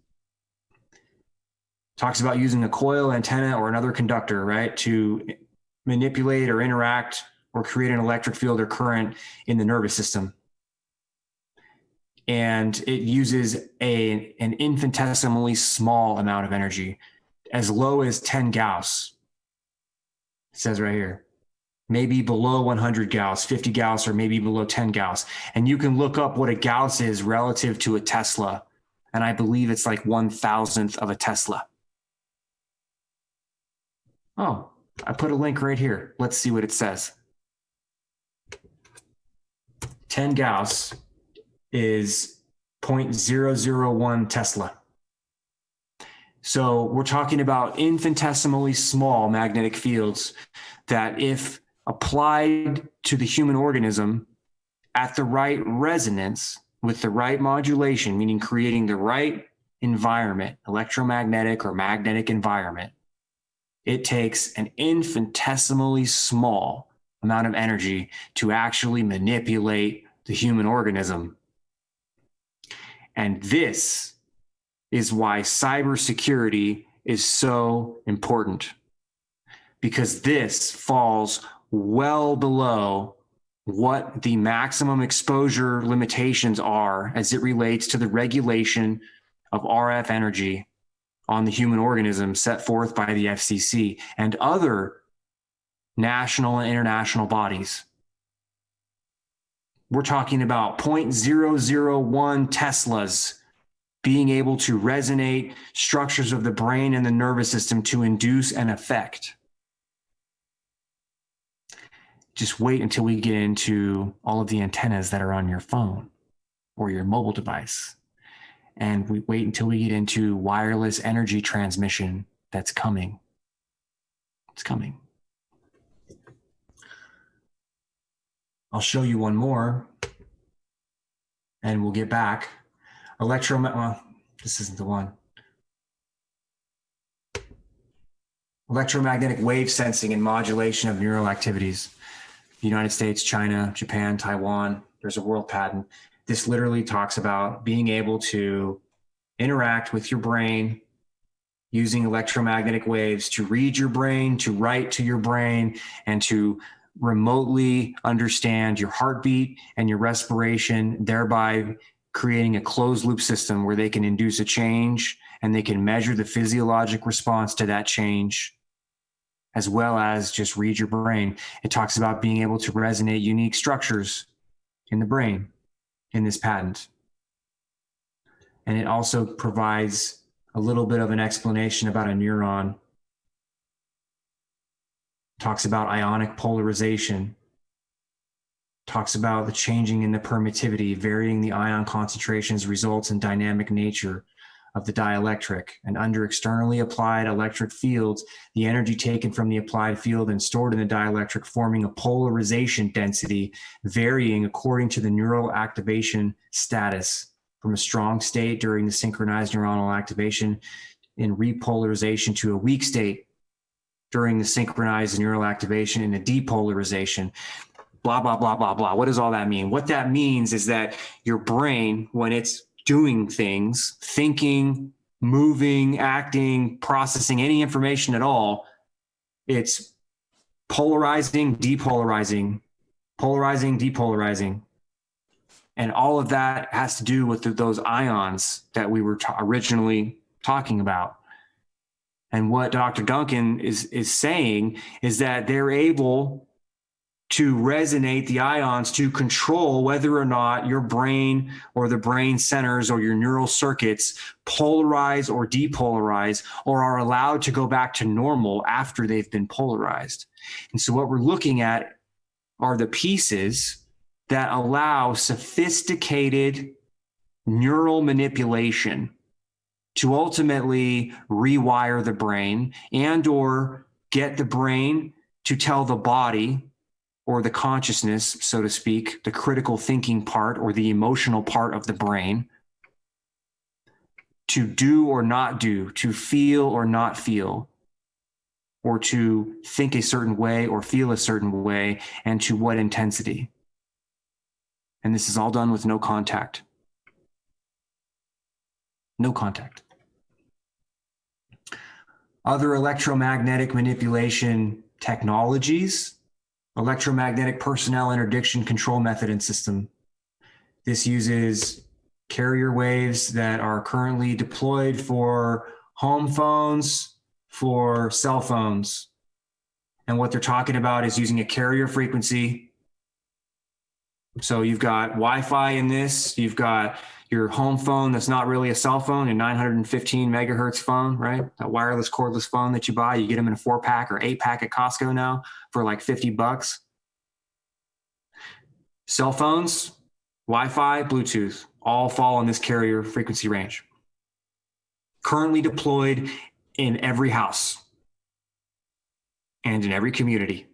Talks about using a coil, antenna, or another conductor, right, to manipulate or interact or create an electric field or current in the nervous system. And it uses an infinitesimally small amount of energy, as low as 10 Gauss. It says right here, maybe below 100 Gauss, 50 Gauss, or maybe below 10 Gauss. And you can look up what a Gauss is relative to a Tesla. And I believe it's like 1,000th of a Tesla. Oh, I put a link right here. Let's see what it says. 10 Gauss is 0.001 Tesla. So we're talking about infinitesimally small magnetic fields that, if applied to the human organism at the right resonance with the right modulation, meaning creating the right environment, electromagnetic or magnetic environment, it takes an infinitesimally small amount of energy to actually manipulate the human organism. And this is why cybersecurity is so important, because this falls well below what the maximum exposure limitations are as it relates to the regulation of RF energy on the human organism set forth by the FCC and other national and international bodies. We're talking about 0.001 Teslas being able to resonate structures of the brain and the nervous system to induce an effect. Just wait until we get into all of the antennas that are on your phone or your mobile device. And we wait until we get into wireless energy transmission that's coming. It's coming. I'll show you one more and we'll get back. Well, this isn't the one. Electromagnetic wave sensing and modulation of neural activities. United States, China, Japan, Taiwan, there's a world patent. This literally talks about being able to interact with your brain using electromagnetic waves to read your brain, to write to your brain, and to remotely understand your heartbeat and your respiration, thereby creating a closed loop system where they can induce a change and they can measure the physiologic response to that change, as well as just read your brain. It talks about being able to resonate unique structures in the brain in this patent. And it also provides a little bit of an explanation about a neuron. Talks about ionic polarization. Talks about the changing in the permittivity, varying the ion concentrations results in dynamic nature of the dielectric. And under externally applied electric fields, the energy taken from the applied field and stored in the dielectric forming a polarization density varying according to the neural activation status from a strong state during the synchronized neuronal activation in repolarization to a weak state during the synchronized neural activation in a depolarization. Blah, blah, blah, blah, blah. What does all that mean? What that means is that your brain, when it's doing things, thinking, moving, acting, processing any information at all, it's polarizing, depolarizing, polarizing, depolarizing. And all of that has to do with those ions that we were originally talking about. And what Dr. Duncan is saying is that they're able to resonate the ions to control whether or not your brain or the brain centers or your neural circuits polarize or depolarize or are allowed to go back to normal after they've been polarized. And so what we're looking at are the pieces that allow sophisticated neural manipulation to ultimately rewire the brain and or get the brain to tell the body or the consciousness, so to speak, the critical thinking part or the emotional part of the brain, to do or not do, to feel or not feel, or to think a certain way or feel a certain way, and to what intensity. And this is all done with no contact. No contact. Other electromagnetic manipulation technologies, electromagnetic personnel interdiction control method and system. This uses carrier waves that are currently deployed for home phones, for cell phones. And what they're talking about is using a carrier frequency. So you've got Wi-Fi in this, you've got your home phone that's not really a cell phone, a 915 megahertz phone, right? That wireless cordless phone that you buy, you get them in a 4-pack or 8-pack at Costco now for like $50. Cell phones, Wi-Fi, Bluetooth, all fall in this carrier frequency range. Currently deployed in every house and in every community.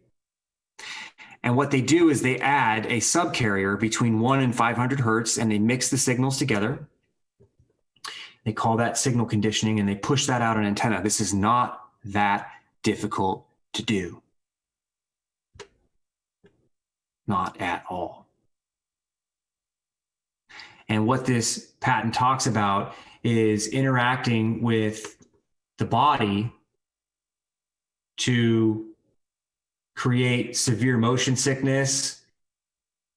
And what they do is they add a subcarrier between 1 and 500 hertz, and they mix the signals together. They call that signal conditioning, and they push that out an antenna. This is not that difficult to do. Not at all. And what this patent talks about is interacting with the body to create severe motion sickness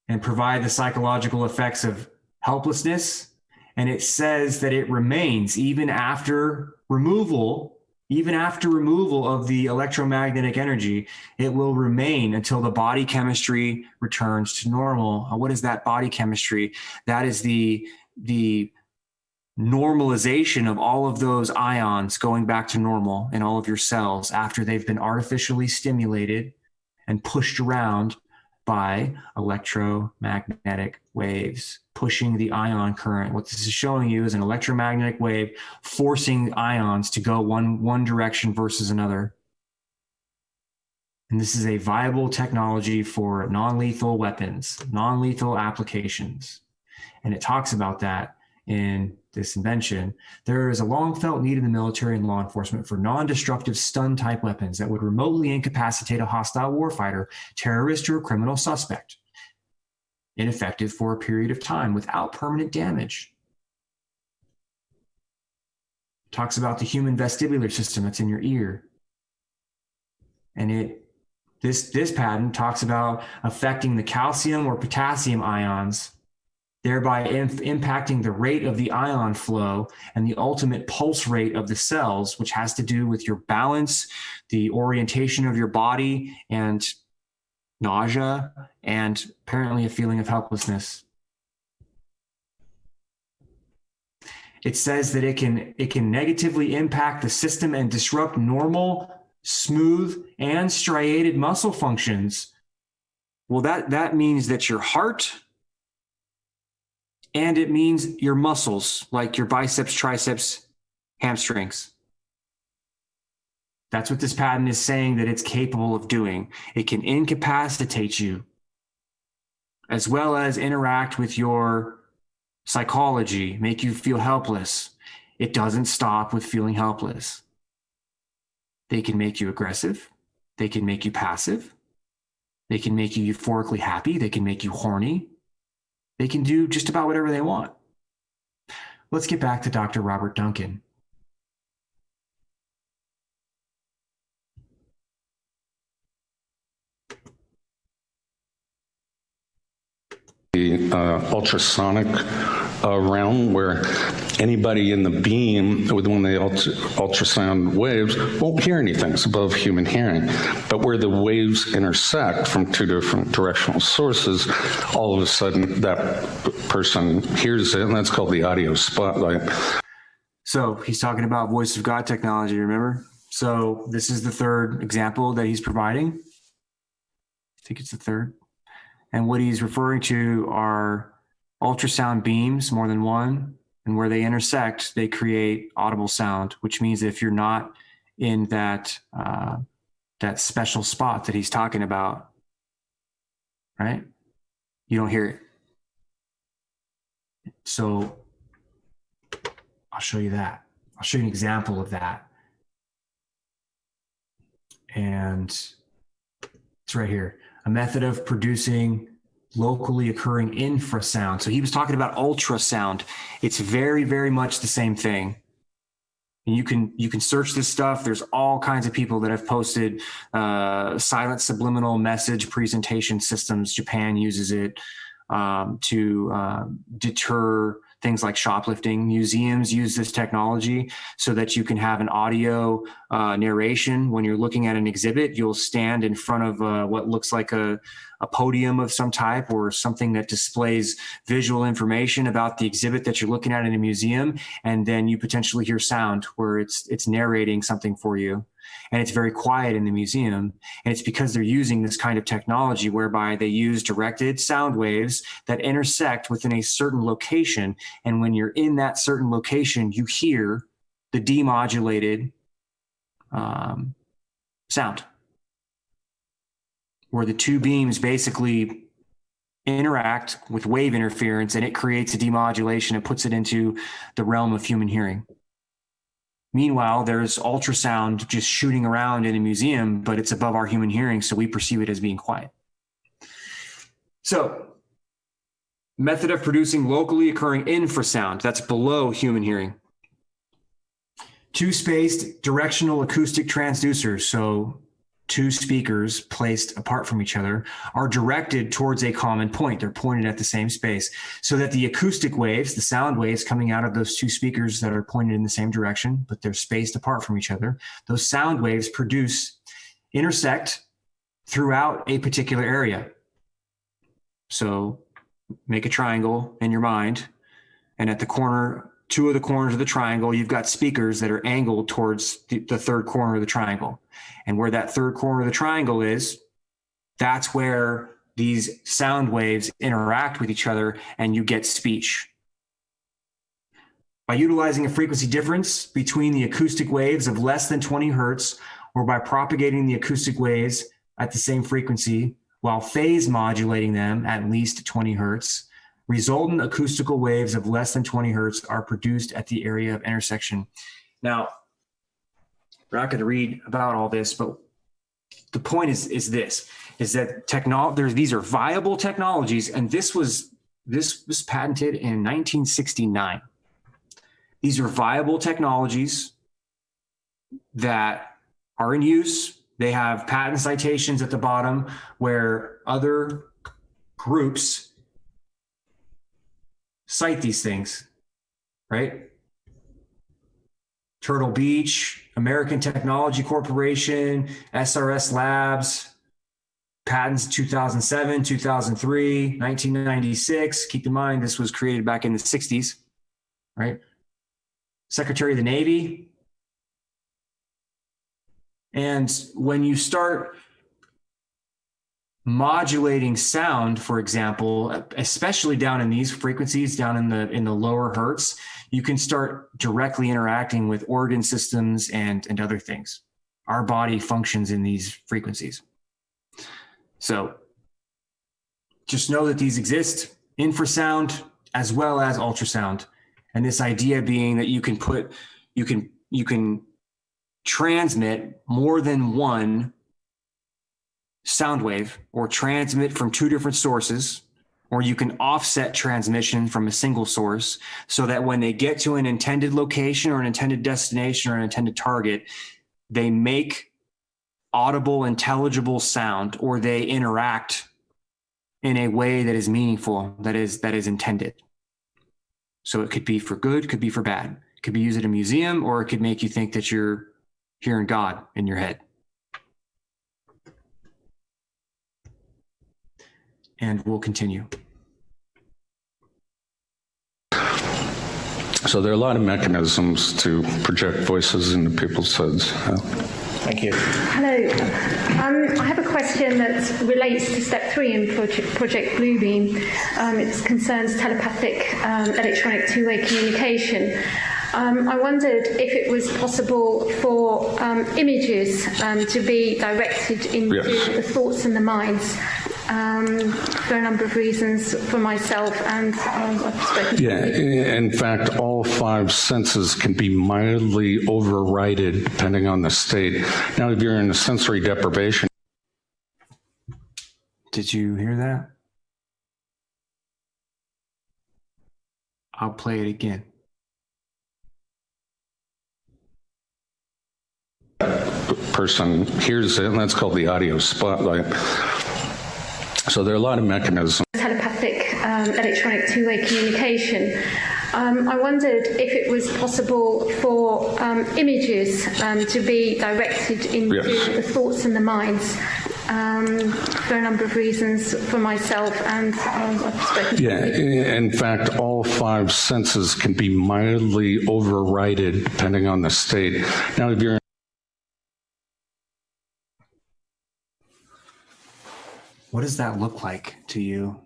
and provide the psychological effects of helplessness. And it says that it remains even after removal of the electromagnetic energy, it will remain until the body chemistry returns to normal. What is that body chemistry? That is the normalization of all of those ions going back to normal in all of your cells after they've been artificially stimulated and pushed around by electromagnetic waves, pushing the ion current. What this is showing you is an electromagnetic wave forcing ions to go one direction versus another. And this is a viable technology for non-lethal weapons, non-lethal applications. And it talks about that in this invention. There is a long-felt need in the military and law enforcement for non-destructive stun-type weapons that would remotely incapacitate a hostile warfighter, terrorist, or criminal suspect, ineffective for a period of time without permanent damage. It talks about the human vestibular system that's in your ear. And this patent talks about affecting the calcium or potassium ions, thereby impacting the rate of the ion flow and the ultimate pulse rate of the cells, which has to do with your balance, the orientation of your body, and nausea, and apparently a feeling of helplessness. It says that it can negatively impact the system and disrupt normal, smooth, and striated muscle functions. Well, that means that your heart, and it means your muscles, like your biceps, triceps, hamstrings. That's what this patent is saying that it's capable of doing. It can incapacitate you, as well as interact with your psychology, make you feel helpless. It doesn't stop with feeling helpless. They can make you aggressive. They can make you passive. They can make you euphorically happy. They can make you horny. They can do just about whatever they want. Let's get back to Dr. Robert Duncan. The ultrasonic realm, where anybody in the beam with one of the ultrasound waves won't hear anything. It's above human hearing. But where the waves intersect from two different directional sources, all of a sudden that person hears it, and that's called the audio spotlight. So he's talking about voice of God technology, remember? So this is the third example that he's providing. I think it's the third. And what he's referring to are ultrasound beams, more than one, and where they intersect, they create audible sound, which means if you're not in that special spot that he's talking about, right? You don't hear it. So I'll show you that. I'll show you an example of that. And it's right here. A method of producing locally occurring infrasound. So he was talking about ultrasound. It's very, very much the same thing. And you can search this stuff. There's all kinds of people that have posted silent subliminal message presentation systems. Japan uses it to deter things like shoplifting. Museums use this technology so that you can have an audio narration. When you're looking at an exhibit, you'll stand in front of what looks like a podium of some type or something that displays visual information about the exhibit that you're looking at in a museum. And then you potentially hear sound where it's narrating something for you. And it's very quiet in the museum. And it's because they're using this kind of technology whereby they use directed sound waves that intersect within a certain location. And when you're in that certain location, you hear the demodulated sound, where the two beams basically interact with wave interference, and it creates a demodulation and puts it into the realm of human hearing. Meanwhile, there's ultrasound just shooting around in a museum, but it's above our human hearing, so we perceive it as being quiet. So, method of producing locally occurring infrasound, that's below human hearing. Two-spaced directional acoustic transducers, so two speakers placed apart from each other, are directed towards a common point. They're pointed at the same space so that the acoustic waves, the sound waves coming out of those two speakers that are pointed in the same direction, but they're spaced apart from each other, those sound waves intersect throughout a particular area. So make a triangle in your mind, and at the corner, two of the corners of the triangle, you've got speakers that are angled towards the third corner of the triangle. And where that third corner of the triangle is, that's where these sound waves interact with each other and you get speech. By utilizing a frequency difference between the acoustic waves of less than 20 hertz, or by propagating the acoustic waves at the same frequency while phase modulating them at least 20 hertz, resultant acoustical waves of less than 20 hertz are produced at the area of intersection. Now, we're not going to read about all this, but the point is that these are viable technologies, and this was patented in 1969. These are viable technologies that are in use. They have patent citations at the bottom where other groups cite these things, right? Turtle Beach, American Technology Corporation, SRS Labs, patents 2007, 2003, 1996. Keep in mind, this was created back in the 60s, right? Secretary of the Navy. And when you start modulating sound, for example, especially down in these frequencies, down in the lower hertz, you can start directly interacting with organ systems and other things. Our body functions in these frequencies. So just know that these exist, infrasound as well as ultrasound. And this idea being that you can transmit more than one sound wave, or transmit from two different sources, or you can offset transmission from a single source so that when they get to an intended location or an intended destination or an intended target, they make audible, intelligible sound, or they interact in a way that is meaningful, that is intended. So it could be for good, could be for bad. It could be used at a museum, or it could make you think that you're hearing God in your head. And we'll continue. So there are a lot of mechanisms to project voices into people's heads. Thank you. Hello. I have a question that relates to step 3 in Project Bluebeam. It concerns telepathic electronic two-way communication. I wondered if it was possible for images to be directed into the thoughts and the minds for a number of reasons for myself, and I've spoken. Yeah, in fact, all 5 senses can be mildly overridden depending on the state. Now, if you're in a sensory deprivation, Did you hear that? I'll play it again. person hears it, and that's called the audio spotlight. So there are a lot of mechanisms. Telepathic electronic two-way communication. I wondered if it was possible for images to be directed into Yes. the thoughts and the minds for a number of reasons for myself, and I've spoken. Yeah, in fact, all 5 senses can be mildly overridden depending on the state. Now, if you're What does that look like to you?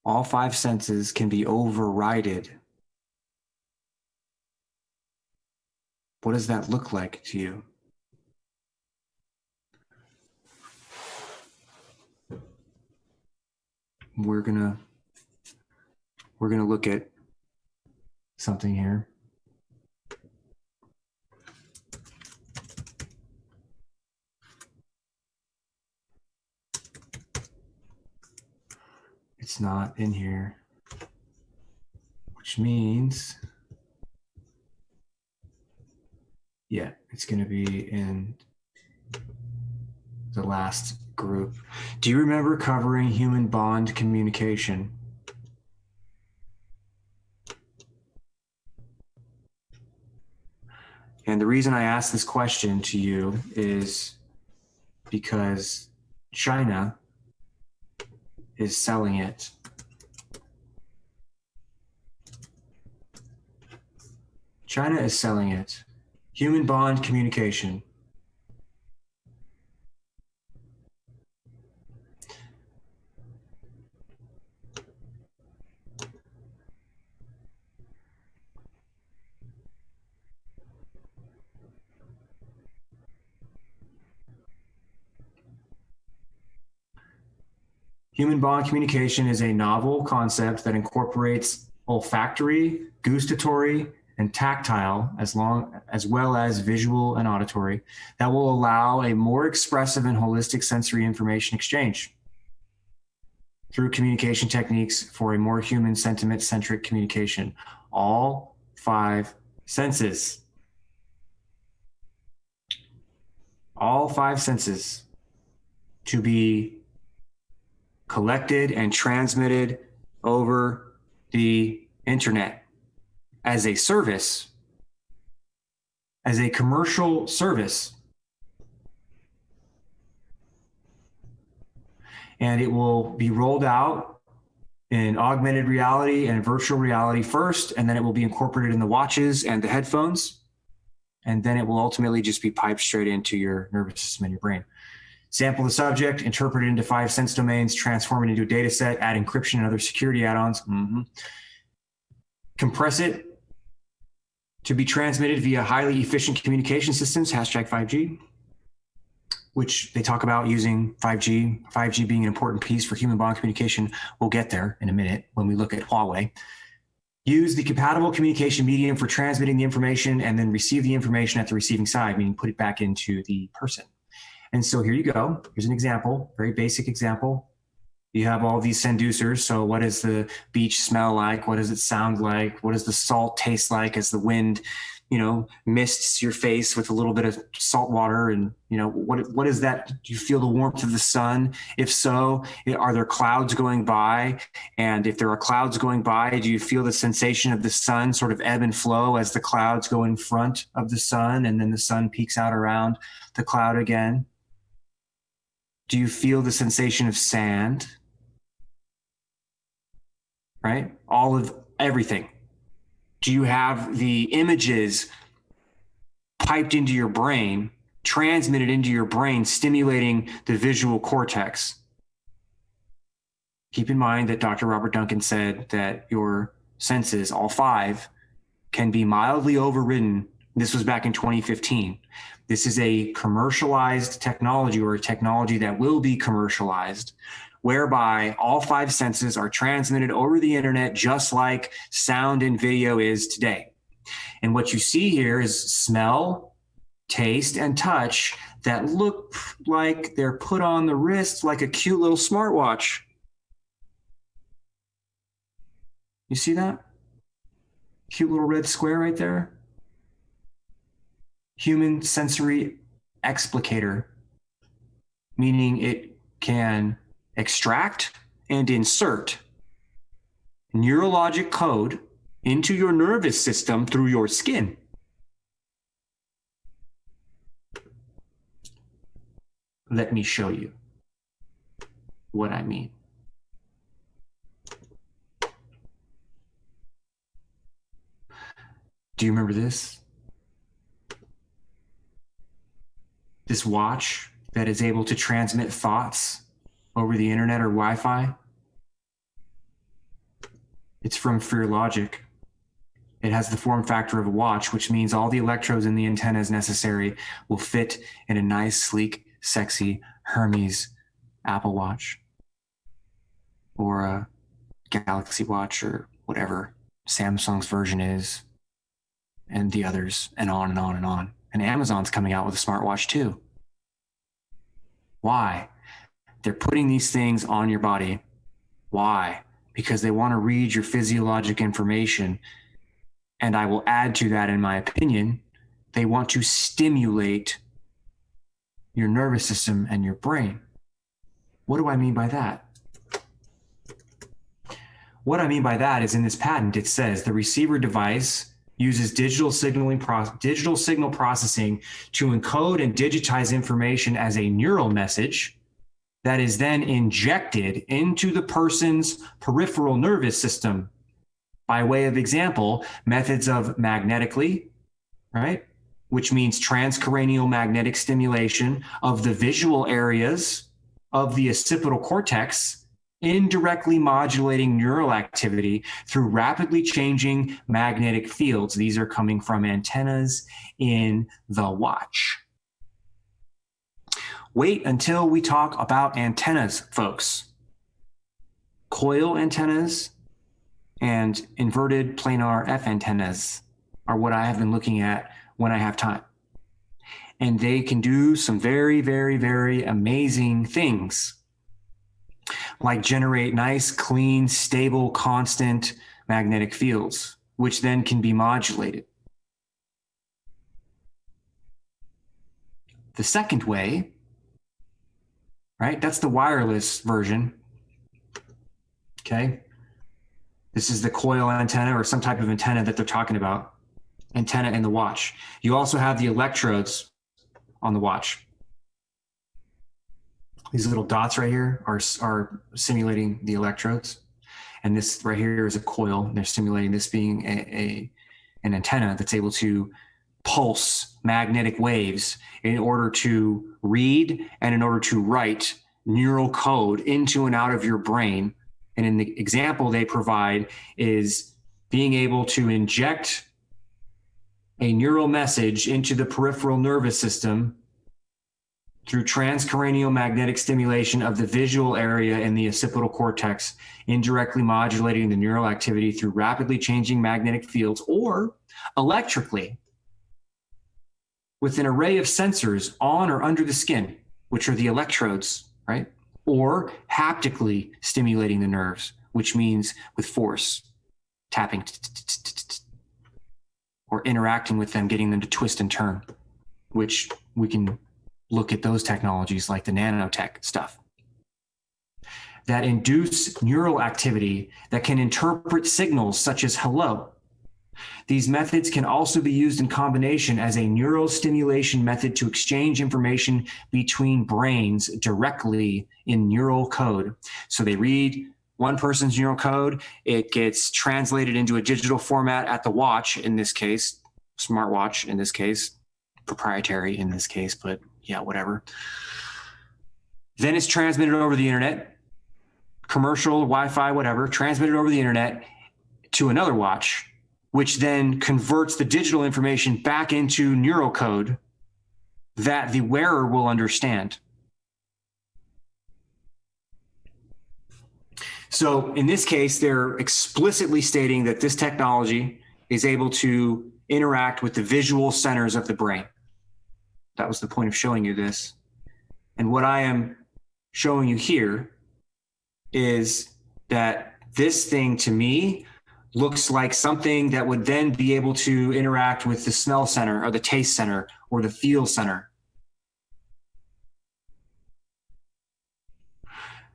All 5 senses can be overridden. What does that look like to you? We're gonna look at something here. It's not in here, which means, yeah, it's going to be in the last group. Do you remember covering human bond communication? And the reason I ask this question to you is because China is selling it. China is selling it. Human bond communication. Human bond communication is a novel concept that incorporates olfactory, gustatory, and tactile, as well as visual and auditory, that will allow a more expressive and holistic sensory information exchange through communication techniques for a more human sentiment-centric communication. All 5 senses. All 5 senses to be collected and transmitted over the internet as a service, as a commercial service. And it will be rolled out in augmented reality and virtual reality first, and then it will be incorporated in the watches and the headphones. And then it will ultimately just be piped straight into your nervous system and your brain. Sample the subject, interpret it into 5 sense domains, transform it into a data set, add encryption and other security add-ons. Compress it to be transmitted via highly efficient communication systems, hashtag 5G, which they talk about using 5G being an important piece for human bond communication. We'll get there in a minute when we look at Huawei. Use the compatible communication medium for transmitting the information and then receive the information at the receiving side, meaning put it back into the person. And so here you go. Here's an example, very basic example. You have all these seducers. So what does the beach smell like? What does it sound like? What does the salt taste like as the wind, mists your face with a little bit of salt water? And, what is that? Do you feel the warmth of the sun? If so, are there clouds going by? And if there are clouds going by, do you feel the sensation of the sun sort of ebb and flow as the clouds go in front of the sun and then the sun peeks out around the cloud again? Do you feel the sensation of sand? Right? All of everything. Do you have the images piped into your brain, transmitted into your brain, stimulating the visual cortex? Keep in mind that Dr. Robert Duncan said that your senses, all 5, can be mildly overridden This was back in 2015. This is a commercialized technology, or a technology that will be commercialized, whereby all 5 senses are transmitted over the internet, just like sound and video is today. And what you see here is smell, taste, and touch that look like they're put on the wrist like a cute little smartwatch. You see that? Cute little red square right there. Human sensory explicator, meaning it can extract and insert neurologic code into your nervous system through your skin. Let me show you what I mean. Do you remember this? This watch that is able to transmit thoughts over the internet or Wi-Fi? It's from FearLogic. It has the form factor of a watch, which means all the electrodes and the antennas necessary will fit in a nice, sleek, sexy Hermes Apple Watch, or a Galaxy Watch, or whatever Samsung's version is, and the others, and on and on and on. And Amazon's coming out with a smartwatch too. Why? They're putting these things on your body. Why? Because they want to read your physiologic information. And I will add to that, in my opinion, they want to stimulate your nervous system and your brain. What do I mean by that? What I mean by that is, in this patent, it says the receiver device uses digital signal processing to encode and digitize information as a neural message that is then injected into the person's peripheral nervous system. By way of example, methods of magnetically, right? Which means transcranial magnetic stimulation of the visual areas of the occipital cortex, indirectly modulating neural activity through rapidly changing magnetic fields. These are coming from antennas in the watch. Wait until we talk about antennas, folks. Coil antennas and inverted planar F antennas are what I have been looking at when I have time. And they can do some very, very, very amazing things, like generate nice, clean, stable, constant magnetic fields, which then can be modulated. The second way, right, that's the wireless version. Okay. This is the coil antenna, or some type of antenna that they're talking about. Antenna in the watch. You also have the electrodes on the watch. These little dots right here are simulating the electrodes. And this right here is a coil. And they're simulating this being an antenna that's able to pulse magnetic waves in order to read and in order to write neural code into and out of your brain. And in the example they provide is being able to inject a neural message into the peripheral nervous system through transcranial magnetic stimulation of the visual area in the occipital cortex, indirectly modulating the neural activity through rapidly changing magnetic fields, or electrically with an array of sensors on or under the skin, which are the electrodes, right? Or haptically stimulating the nerves, which means with force, tapping, or interacting with them, getting them to twist and turn, which we can look at those technologies like the nanotech stuff that induce neural activity that can interpret signals such as hello. These methods can also be used in combination as a neural stimulation method to exchange information between brains directly in neural code. So they read one person's neural code, it gets translated into a digital format at the watch, in this case, smartwatch in this case, proprietary in this case, but yeah, whatever. Then it's transmitted over the internet, commercial, Wi-Fi, whatever, transmitted over the internet to another watch, which then converts the digital information back into neural code that the wearer will understand. So in this case, they're explicitly stating that this technology is able to interact with the visual centers of the brain. That was the point of showing you this. And what I am showing you here is that this thing to me looks like something that would then be able to interact with the smell center or the taste center or the feel center.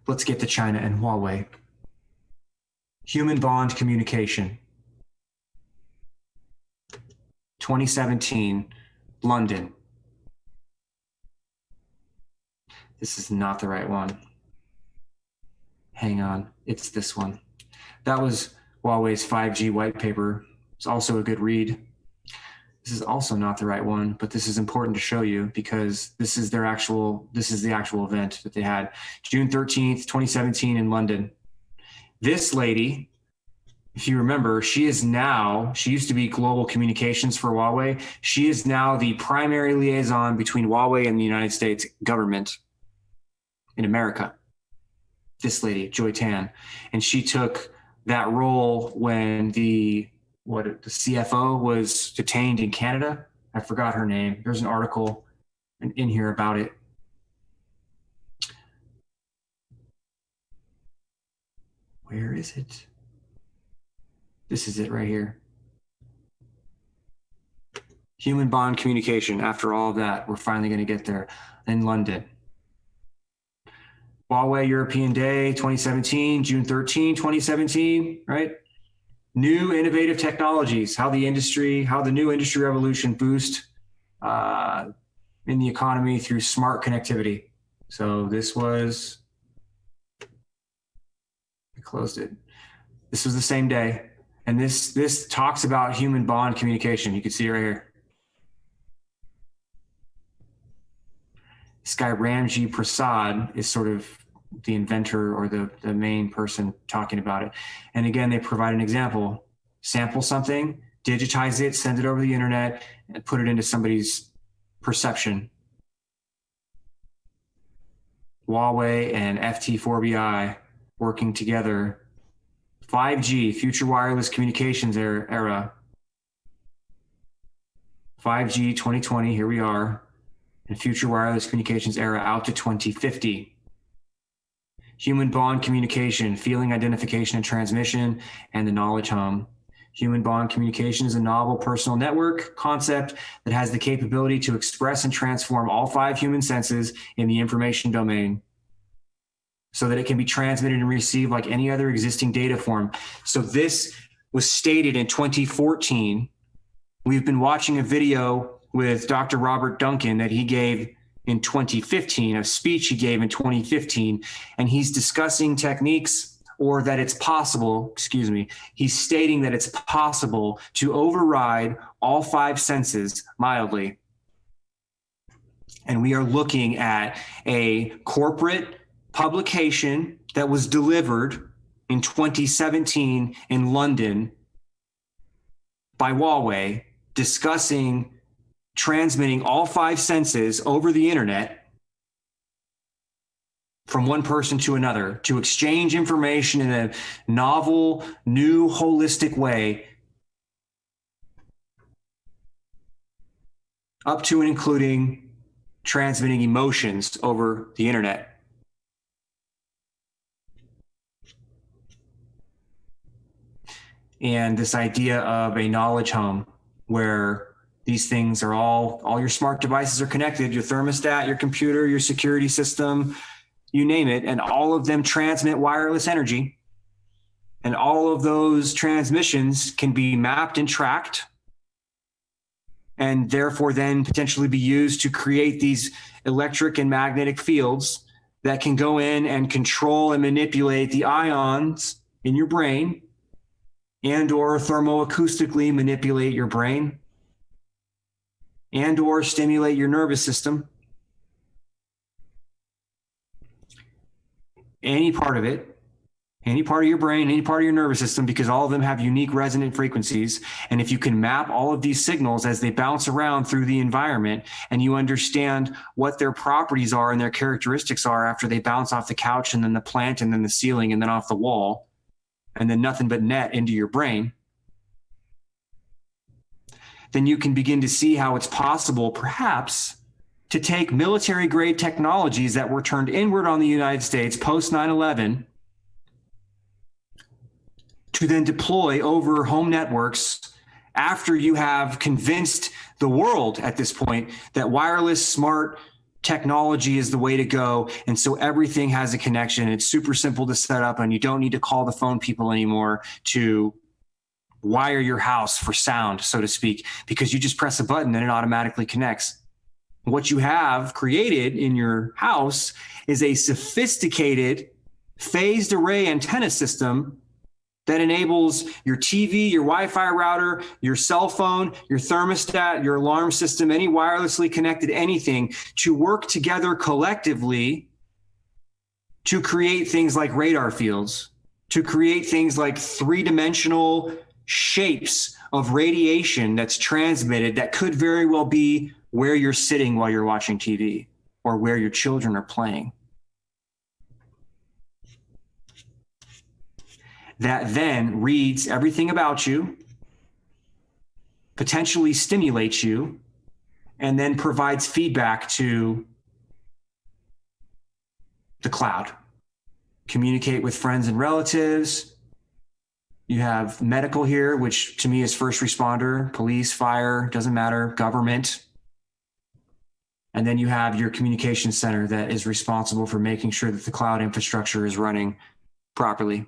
Let's get to China and Huawei. Human bond communication. 2017, London. This is not the right one. Hang on, it's this one. That was Huawei's 5G white paper. It's also a good read. This is also not the right one, but this is important to show you because this is the actual event that they had. June 13th, 2017 in London. This lady, if you remember, she used to be global communications for Huawei. She is now the primary liaison between Huawei and the United States government in America. This lady, Joy Tan. And she took that role when the CFO was detained in Canada. I forgot her name. There's an article in here about it. Where is it? This is it right here. Human bond communication. After all of that, we're finally going to get there in London. Huawei European Day 2017, June 13, 2017, right? New innovative technologies, how the new industry revolution boost in the economy through smart connectivity. So this was, I closed it. This was the same day. And this talks about human bond communication. You can see it right here. This guy Ramji Prasad is sort of the inventor or the main person talking about it. And again, they provide an example. Sample something, digitize it, send it over the internet, and put it into somebody's perception. Huawei and FT4BI working together. 5G, future wireless communications era. 5G 2020, here we are. And future wireless communications era out to 2050. Human bond communication, feeling identification and transmission, and the knowledge home. Human bond communication is a novel personal network concept that has the capability to express and transform all 5 human senses in the information domain so that it can be transmitted and received like any other existing data form. So this was stated in 2014. We've been watching a video with Dr. Robert Duncan that he gave in 2015, a speech he gave in 2015, and he's discussing techniques or that it's possible, he's stating that it's possible to override all 5 senses mildly. And we are looking at a corporate publication that was delivered in 2017 in London by Huawei discussing transmitting all 5 senses over the internet from one person to another to exchange information in a novel, new, holistic way, up to and including transmitting emotions over the internet. And this idea of a knowledge home where these things are all your smart devices are connected, your thermostat, your computer, your security system, you name it, and all of them transmit wireless energy. And all of those transmissions can be mapped and tracked and therefore then potentially be used to create these electric and magnetic fields that can go in and control and manipulate the ions in your brain and or thermoacoustically manipulate your brain and or stimulate your nervous system. Any part of it. any part of your brain, any part of your nervous system, because all of them have unique resonant frequencies. And if you can map all of these signals as they bounce around through the environment, and you understand what their properties are and their characteristics are after they bounce off the couch and then the plant and then the ceiling and then off the wall, and then nothing but net into your brain, then you can begin to see how it's possible, perhaps, to take military grade technologies that were turned inward on the United States post 9/11 to then deploy over home networks after you have convinced the world at this point that wireless smart technology is the way to go. And so everything has a connection. It's super simple to set up, and you don't need to call the phone people anymore to wire your house for sound, so to speak, because you just press a button and it automatically connects. What you have created in your house is a sophisticated phased array antenna system that enables your TV, your Wi-Fi router, your cell phone, your thermostat, your alarm system, any wirelessly connected anything to work together collectively to create things like radar fields, to create things like three-dimensional shapes of radiation that's transmitted that could very well be where you're sitting while you're watching TV or where your children are playing. That then reads everything about you, potentially stimulates you, and then provides feedback to the cloud. Communicate with friends and relatives. You have medical here, which to me is first responder, police, fire, doesn't matter, government. And then you have your communication center that is responsible for making sure that the cloud infrastructure is running properly.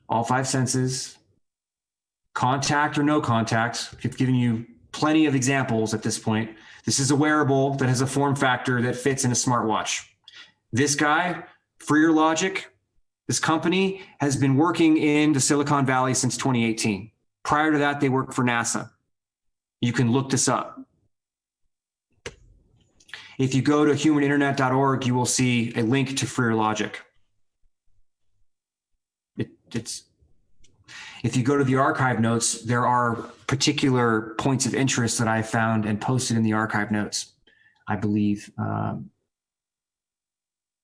All five senses, contact or no contact. I've given you plenty of examples at this point. This is a wearable that has a form factor that fits in a smartwatch. This guy, Freer Logic, this company has been working in the Silicon Valley since 2018. Prior to that, they worked for NASA. You can look this up. If you go to humaninternet.org, you will see a link to Freer Logic. If you go to the archive notes, there are particular points of interest that I found and posted in the archive notes, I believe,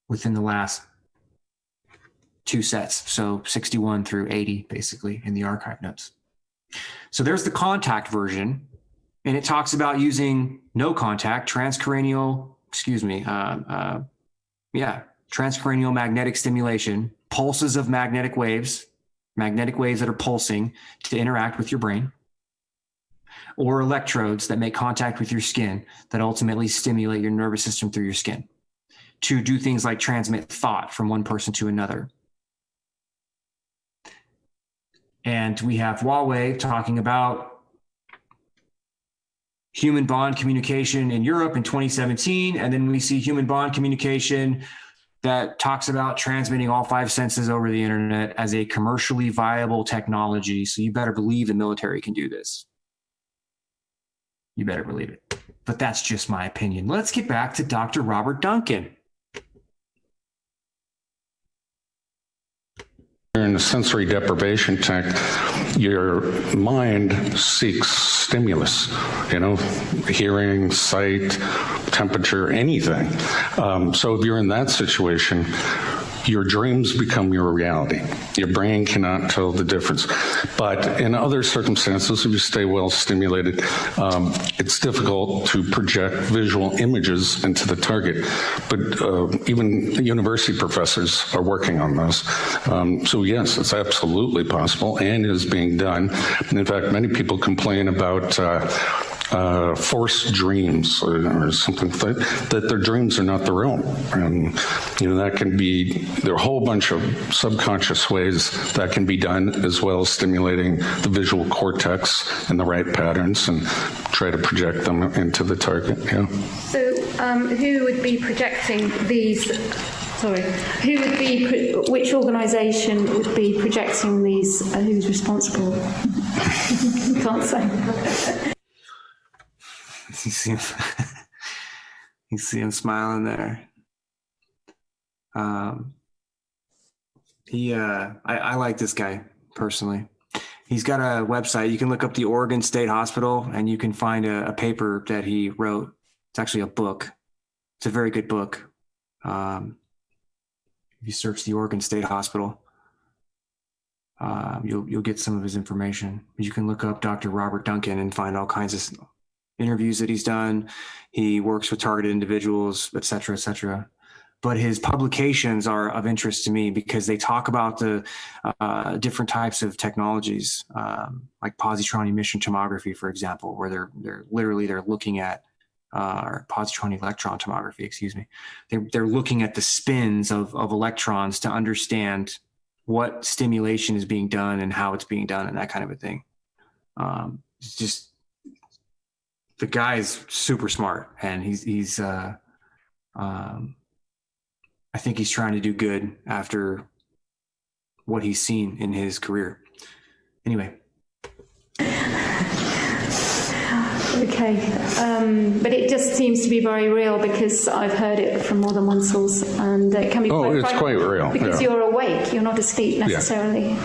within the last two sets. So 61 through 80, basically, in the archive notes. So there's the contact version, and it talks about using no contact, transcranial magnetic stimulation, pulses of magnetic waves that are pulsing to interact with your brain, or electrodes that make contact with your skin that ultimately stimulate your nervous system through your skin to do things like transmit thought from one person to another. And we have Huawei talking about human bond communication in Europe in 2017. And then we see human bond communication that talks about transmitting all five senses over the internet as a commercially viable technology. So you better believe the military can do this. You better believe it. But that's just my opinion. Let's get back to Dr. Robert Duncan. In a sensory deprivation tank, your mind seeks stimulus, hearing, sight, temperature, anything. So if you're in that situation, your dreams become your reality. Your brain cannot tell the difference. But in other circumstances, if you stay well stimulated, it's difficult to project visual images into the target. But even university professors are working on this. So yes, it's absolutely possible and is being done. And in fact, many people complain about forced dreams or something like that their dreams are not their own. And, that can be, there are a whole bunch of subconscious ways that can be done, as well as stimulating the visual cortex in the right patterns and try to project them into the target. Yeah. So who would be projecting these? Which organisation would be projecting these? Who's responsible? Can't say. You see him smiling there. I like this guy personally. He's got a website. You can look up the Oregon State Hospital and you can find a paper that he wrote. It's actually a book. It's a very good book. If you search the Oregon State Hospital, you'll get some of his information. You can look up Dr. Robert Duncan and find all kinds of interviews that he's done. He works with targeted individuals, et cetera, et cetera. But his publications are of interest to me because they talk about the different types of technologies, like positron emission tomography, for example, where they're looking at, or positron electron tomography, excuse me. They're looking at the spins of electrons to understand what stimulation is being done and how it's being done and that kind of a thing. It's just, the guy's super smart, and he's I think he's trying to do good after what he's seen in his career. Anyway. Okay, but it just seems to be very real because I've heard it from more than one source, and it can be it's quite real. Because you're awake, you're not asleep necessarily.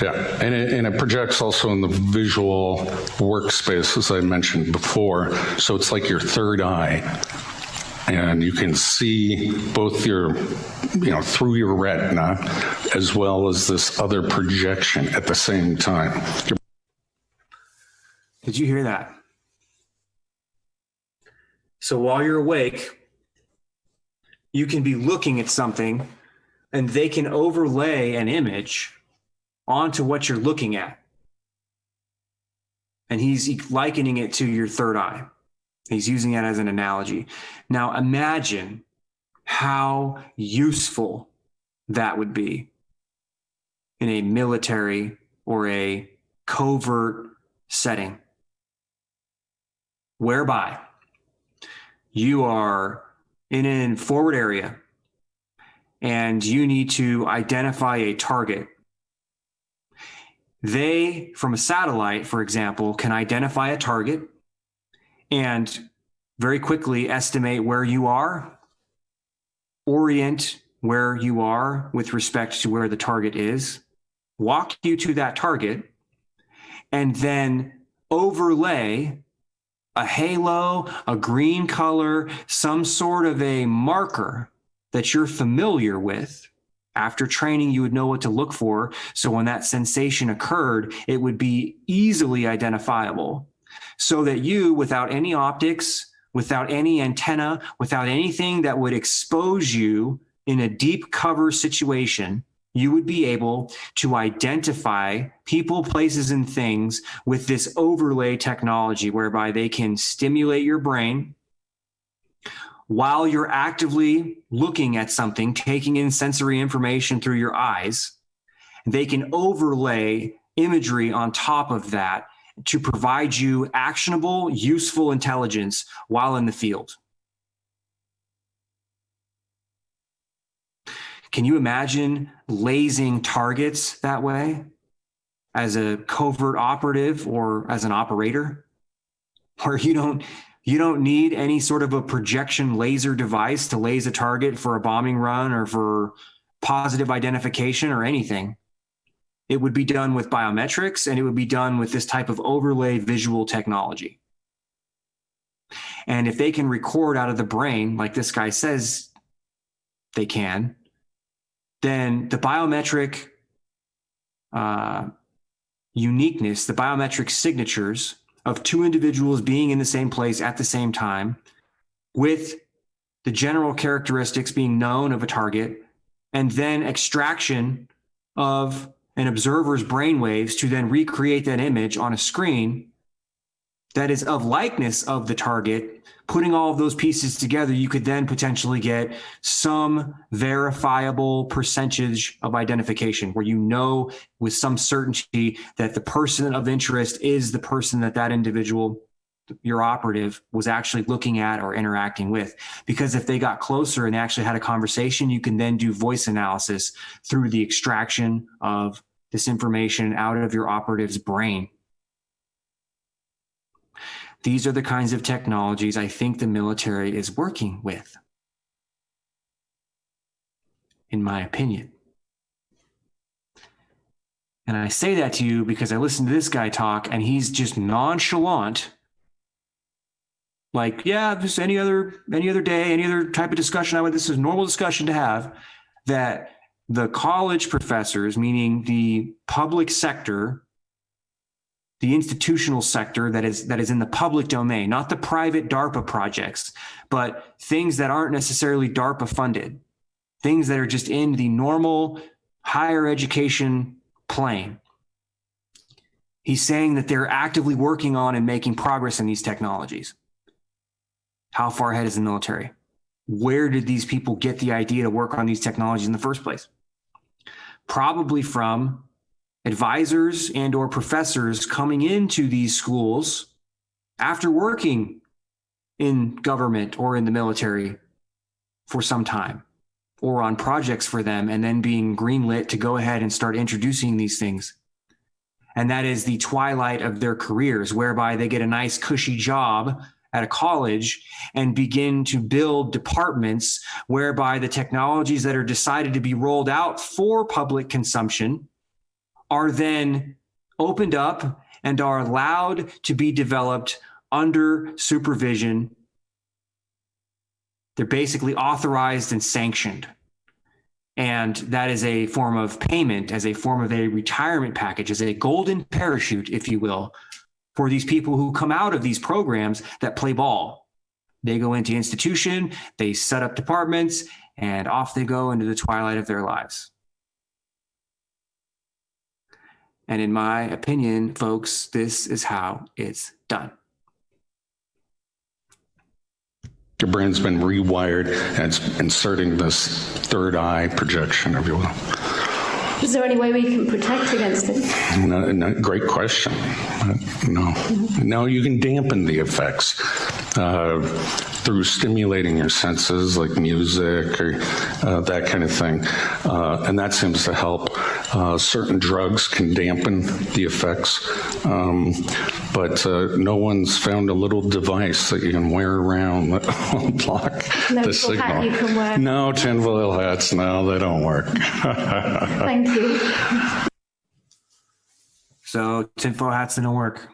Yeah, and it projects also in the visual workspace, as I mentioned before. So it's like your third eye. And you can see both through your retina, as well as this other projection at the same time. Did you hear that? So while you're awake, you can be looking at something and they can overlay an image onto what you're looking at. And he's likening it to your third eye. He's using it as an analogy. Now imagine how useful that would be in a military or a covert setting, whereby you are in a forward area and you need to identify a target. They, from a satellite, for example, can identify a target and very quickly estimate where you are, orient where you are with respect to where the target is, walk you to that target, and then overlay a halo, a green color, some sort of a marker that you're familiar with. After training, you would know what to look for. So when that sensation occurred, it would be easily identifiable. So that you, without any optics, without any antenna, without anything that would expose you in a deep cover situation, you would be able to identify people, places, and things with this overlay technology whereby they can stimulate your brain while you're actively looking at something, taking in sensory information through your eyes. They can overlay imagery on top of that to provide you actionable, useful intelligence while in the field. Can you imagine lasing targets that way as a covert operative or as an operator, where you don't need any sort of a projection laser device to lase a target for a bombing run or for positive identification or anything? It would be done with biometrics, and it would be done with this type of overlay visual technology. And if they can record out of the brain, like this guy says they can, then the biometric uniqueness, the biometric signatures of two individuals being in the same place at the same time, with the general characteristics being known of a target, and then extraction of an observer's brainwaves to then recreate that image on a screen that is of likeness of the target. Putting all of those pieces together, you could then potentially get some verifiable percentage of identification where you know with some certainty that the person of interest is the person that individual, your operative, was actually looking at or interacting with. Because if they got closer and they actually had a conversation, you can then do voice analysis through the extraction of this information out of your operative's brain. These are the kinds of technologies I think the military is working with, in my opinion. And I say that to you because I listened to this guy talk and he's just nonchalant. Like, yeah, just any other day, any other type of discussion this is a normal discussion to have, that the college professors, meaning the public sector, the institutional sector that is in the public domain, not the private DARPA projects, but things that aren't necessarily DARPA funded, things that are just in the normal higher education plane. He's saying that they're actively working on and making progress in these technologies. How far ahead is the military? Where did these people get the idea to work on these technologies in the first place? Probably from advisors and or professors coming into these schools after working in government or in the military for some time, or on projects for them, and then being greenlit to go ahead and start introducing these things. And that is the twilight of their careers, whereby they get a nice cushy job at a college and begin to build departments whereby the technologies that are decided to be rolled out for public consumption are then opened up and are allowed to be developed under supervision. They're basically authorized and sanctioned. And that is a form of payment, as a form of a retirement package, as a golden parachute, if you will, for these people who come out of these programs that play ball. They go into institution, they set up departments, and off they go into the twilight of their lives. And in my opinion, folks, this is how it's done. Your brain's been rewired and it's inserting this third eye projection, if you will. Is there any way we can protect against it? No, great question. No. No, you can dampen the effects through stimulating your senses, like music or that kind of thing. And that seems to help. Certain drugs can dampen the effects. But no one's found a little device that you can wear around that will block the signal. Hat you can wear. No tinfoil hats, no, they don't work. Thank you. So tinfoil hats didn't work.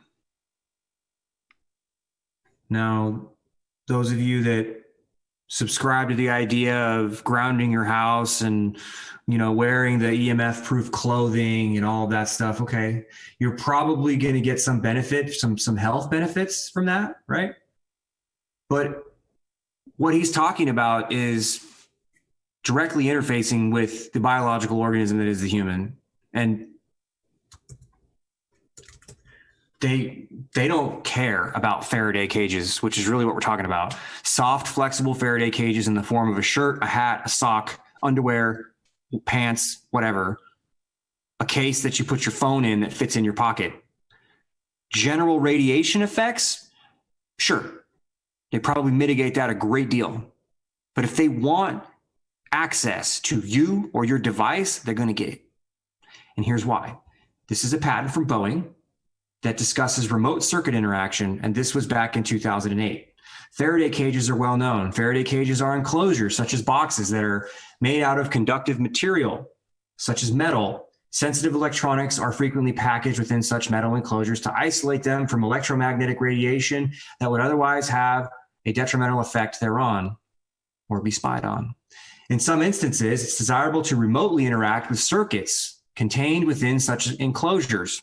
Now, those of you that subscribe to the idea of grounding your house and, you know, wearing the EMF proof clothing and all of that stuff, okay, you're probably going to get some benefit, some health benefits from that, right? But what he's talking about is directly interfacing with the biological organism that is the human. And they don't care about Faraday cages, which is really what we're talking about. Soft, flexible Faraday cages in the form of a shirt, a hat, a sock, underwear, pants, whatever. A case that you put your phone in that fits in your pocket. General radiation effects, sure. They probably mitigate that a great deal. But if they want access to you or your device, they're going to get it. And here's why. This is a patent from Boeing that discusses remote circuit interaction, and this was back in 2008. Faraday cages are well known. Faraday cages are enclosures, such as boxes that are made out of conductive material, such as metal. Sensitive electronics are frequently packaged within such metal enclosures to isolate them from electromagnetic radiation that would otherwise have a detrimental effect thereon or be spied on. In some instances, it's desirable to remotely interact with circuits contained within such enclosures,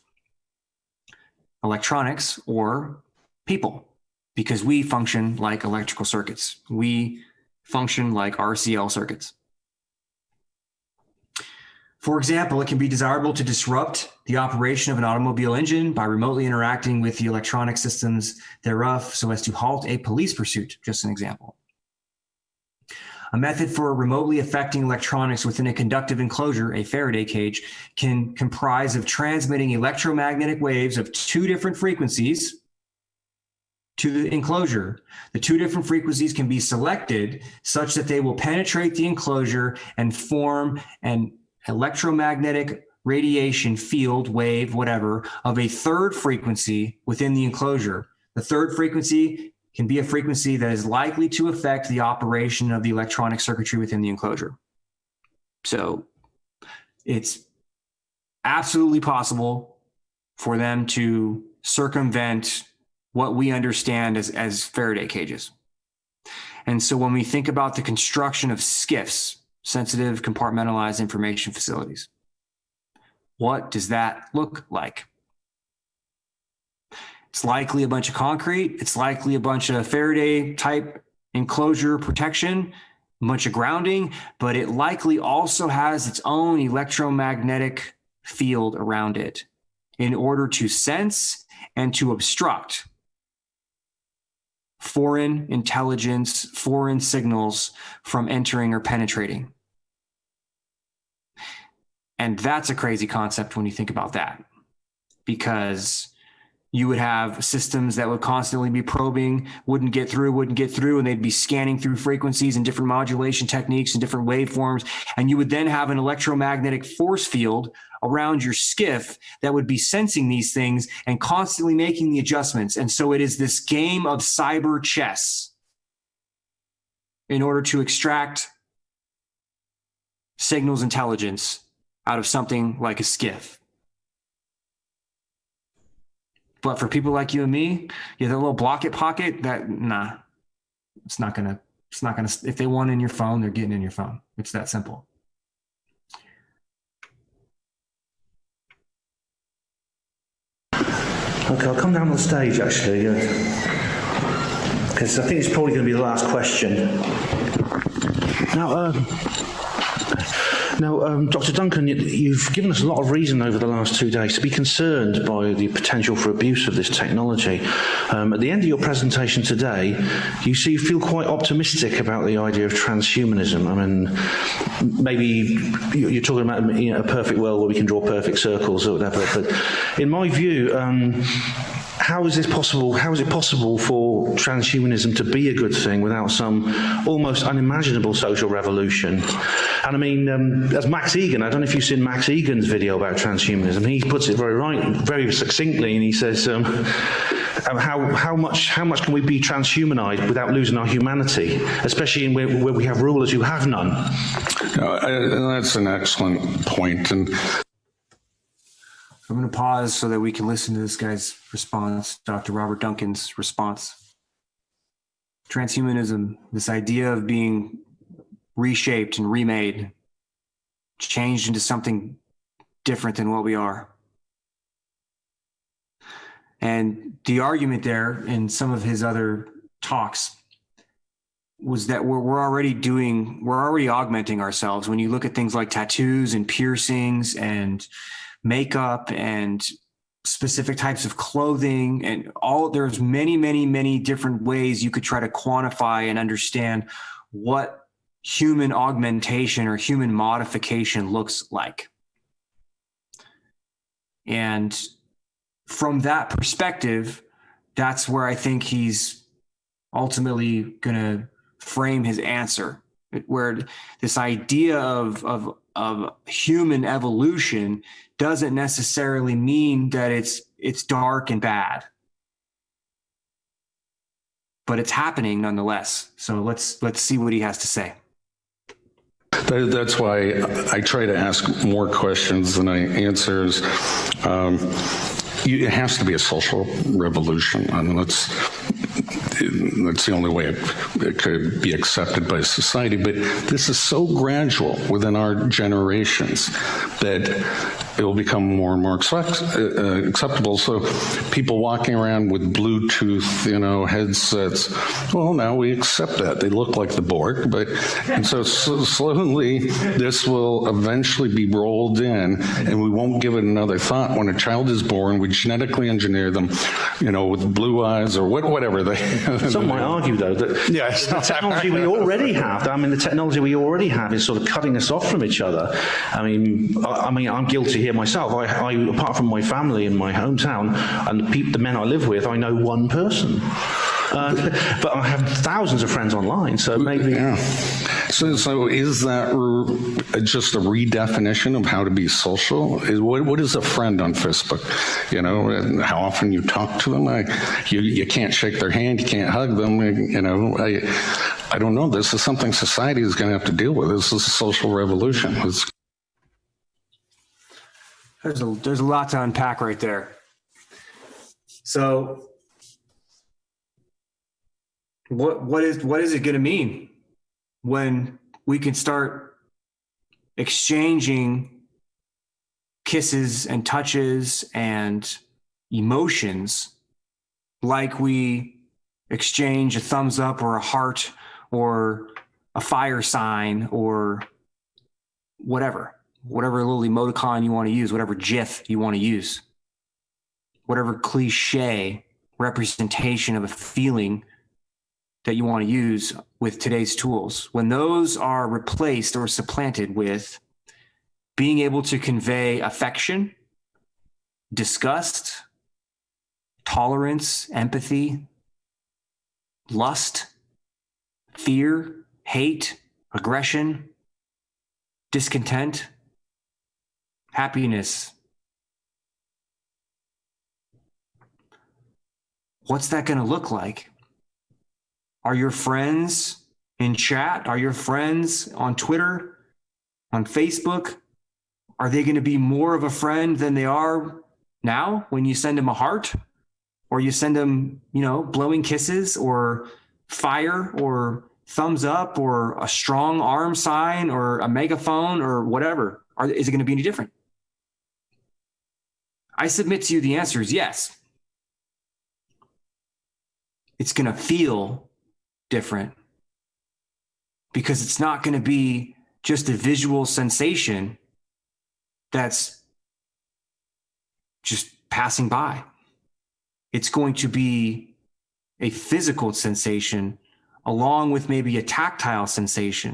electronics or people, because we function like electrical circuits. We function like RCL circuits. For example, it can be desirable to disrupt the operation of an automobile engine by remotely interacting with the electronic systems thereof so as to halt a police pursuit, just an example. A method for remotely affecting electronics within a conductive enclosure, a Faraday cage, can comprise of transmitting electromagnetic waves of two different frequencies to the enclosure. The two different frequencies can be selected such that they will penetrate the enclosure and form an electromagnetic radiation field, wave, whatever, of a third frequency within the enclosure. The third frequency can be a frequency that is likely to affect the operation of the electronic circuitry within the enclosure. So it's absolutely possible for them to circumvent what we understand as Faraday cages. And so when we think about the construction of SCIFs, sensitive compartmentalized information facilities, what does that look like? It's likely a bunch of concrete. It's likely a bunch of Faraday type enclosure protection, a bunch of grounding, but it likely also has its own electromagnetic field around it in order to sense and to obstruct foreign intelligence, foreign signals from entering or penetrating. And that's a crazy concept when you think about that, because you would have systems that would constantly be probing, wouldn't get through, and they'd be scanning through frequencies and different modulation techniques and different waveforms. And you would then have an electromagnetic force field around your SCIF that would be sensing these things and constantly making the adjustments. And so it is this game of cyber chess in order to extract signals intelligence out of something like a SCIF. But for people like you and me, you have that little block it pocket, it's not gonna, if they want in your phone, they're getting in your phone. It's that simple. Okay, I'll come down on stage actually, because I think it's probably going to be the last question. Now, Dr. Duncan, you've given us a lot of reason over the last 2 days to be concerned by the potential for abuse of this technology. At the end of your presentation today, you feel quite optimistic about the idea of transhumanism. I mean, maybe you're talking about a perfect world where we can draw perfect circles or whatever, but in my view, how is this possible? How is it possible for transhumanism to be a good thing without some almost unimaginable social revolution? And I mean, as Max Egan, I don't know if you've seen Max Egan's video about transhumanism. He puts it very right, very succinctly, and he says, how much can we be transhumanized without losing our humanity, especially where we have rulers who have none? That's an excellent point. And I'm going to pause so that we can listen to this guy's response, Dr. Robert Duncan's response. Transhumanism, this idea of being reshaped and remade, changed into something different than what we are. And the argument there in some of his other talks was that we're already augmenting ourselves. When you look at things like tattoos and piercings and makeup and specific types of clothing and there's many different ways you could try to quantify and understand what human augmentation or human modification looks like. And from that perspective, that's where I think he's ultimately going to frame his answer, where this idea of human evolution doesn't necessarily mean that it's dark and bad, but it's happening nonetheless. So let's see what he has to say. That's why I try to ask more questions than I answers. It has to be a social revolution. I mean, that's the only way it could be accepted by society. But this is so gradual within our generations that it will become more and more acceptable. So people walking around with Bluetooth, headsets, well, now we accept that. They look like the Borg, and so slowly this will eventually be rolled in, and we won't give it another thought. When a child is born, we genetically engineer them, with blue eyes or whatever they. Some might argue, though, that the technology we already have. The technology we already have is sort of cutting us off from each other. I mean, I'm guilty here myself. I apart from my family in my hometown and the men I live with, I know one person. But I have thousands of friends online, so maybe. So is that just a redefinition of how to be social? What is a friend on Facebook? You know, and how often you talk to them? You can't shake their hand, you can't hug them. You know, I don't know. This is something society is going to have to deal with. This is a social revolution. There's a lot to unpack right there. So what is it going to mean when we can start exchanging kisses and touches and emotions like we exchange a thumbs up or a heart or a fire sign or whatever little emoticon you want to use, whatever GIF you want to use, whatever cliche representation of a feeling that you want to use with today's tools, when those are replaced or supplanted with being able to convey affection, disgust, tolerance, empathy, lust, fear, hate, aggression, discontent, happiness. What's that going to look like? Are your friends in chat? Are your friends on Twitter, on Facebook? Are they going to be more of a friend than they are now when you send them a heart or you send them, blowing kisses or fire or thumbs up or a strong arm sign or a megaphone or whatever? Is it going to be any different? I submit to you the answer is yes. It's going to feel different because it's not going to be just a visual sensation that's just passing by. It's going to be a physical sensation along with maybe a tactile sensation.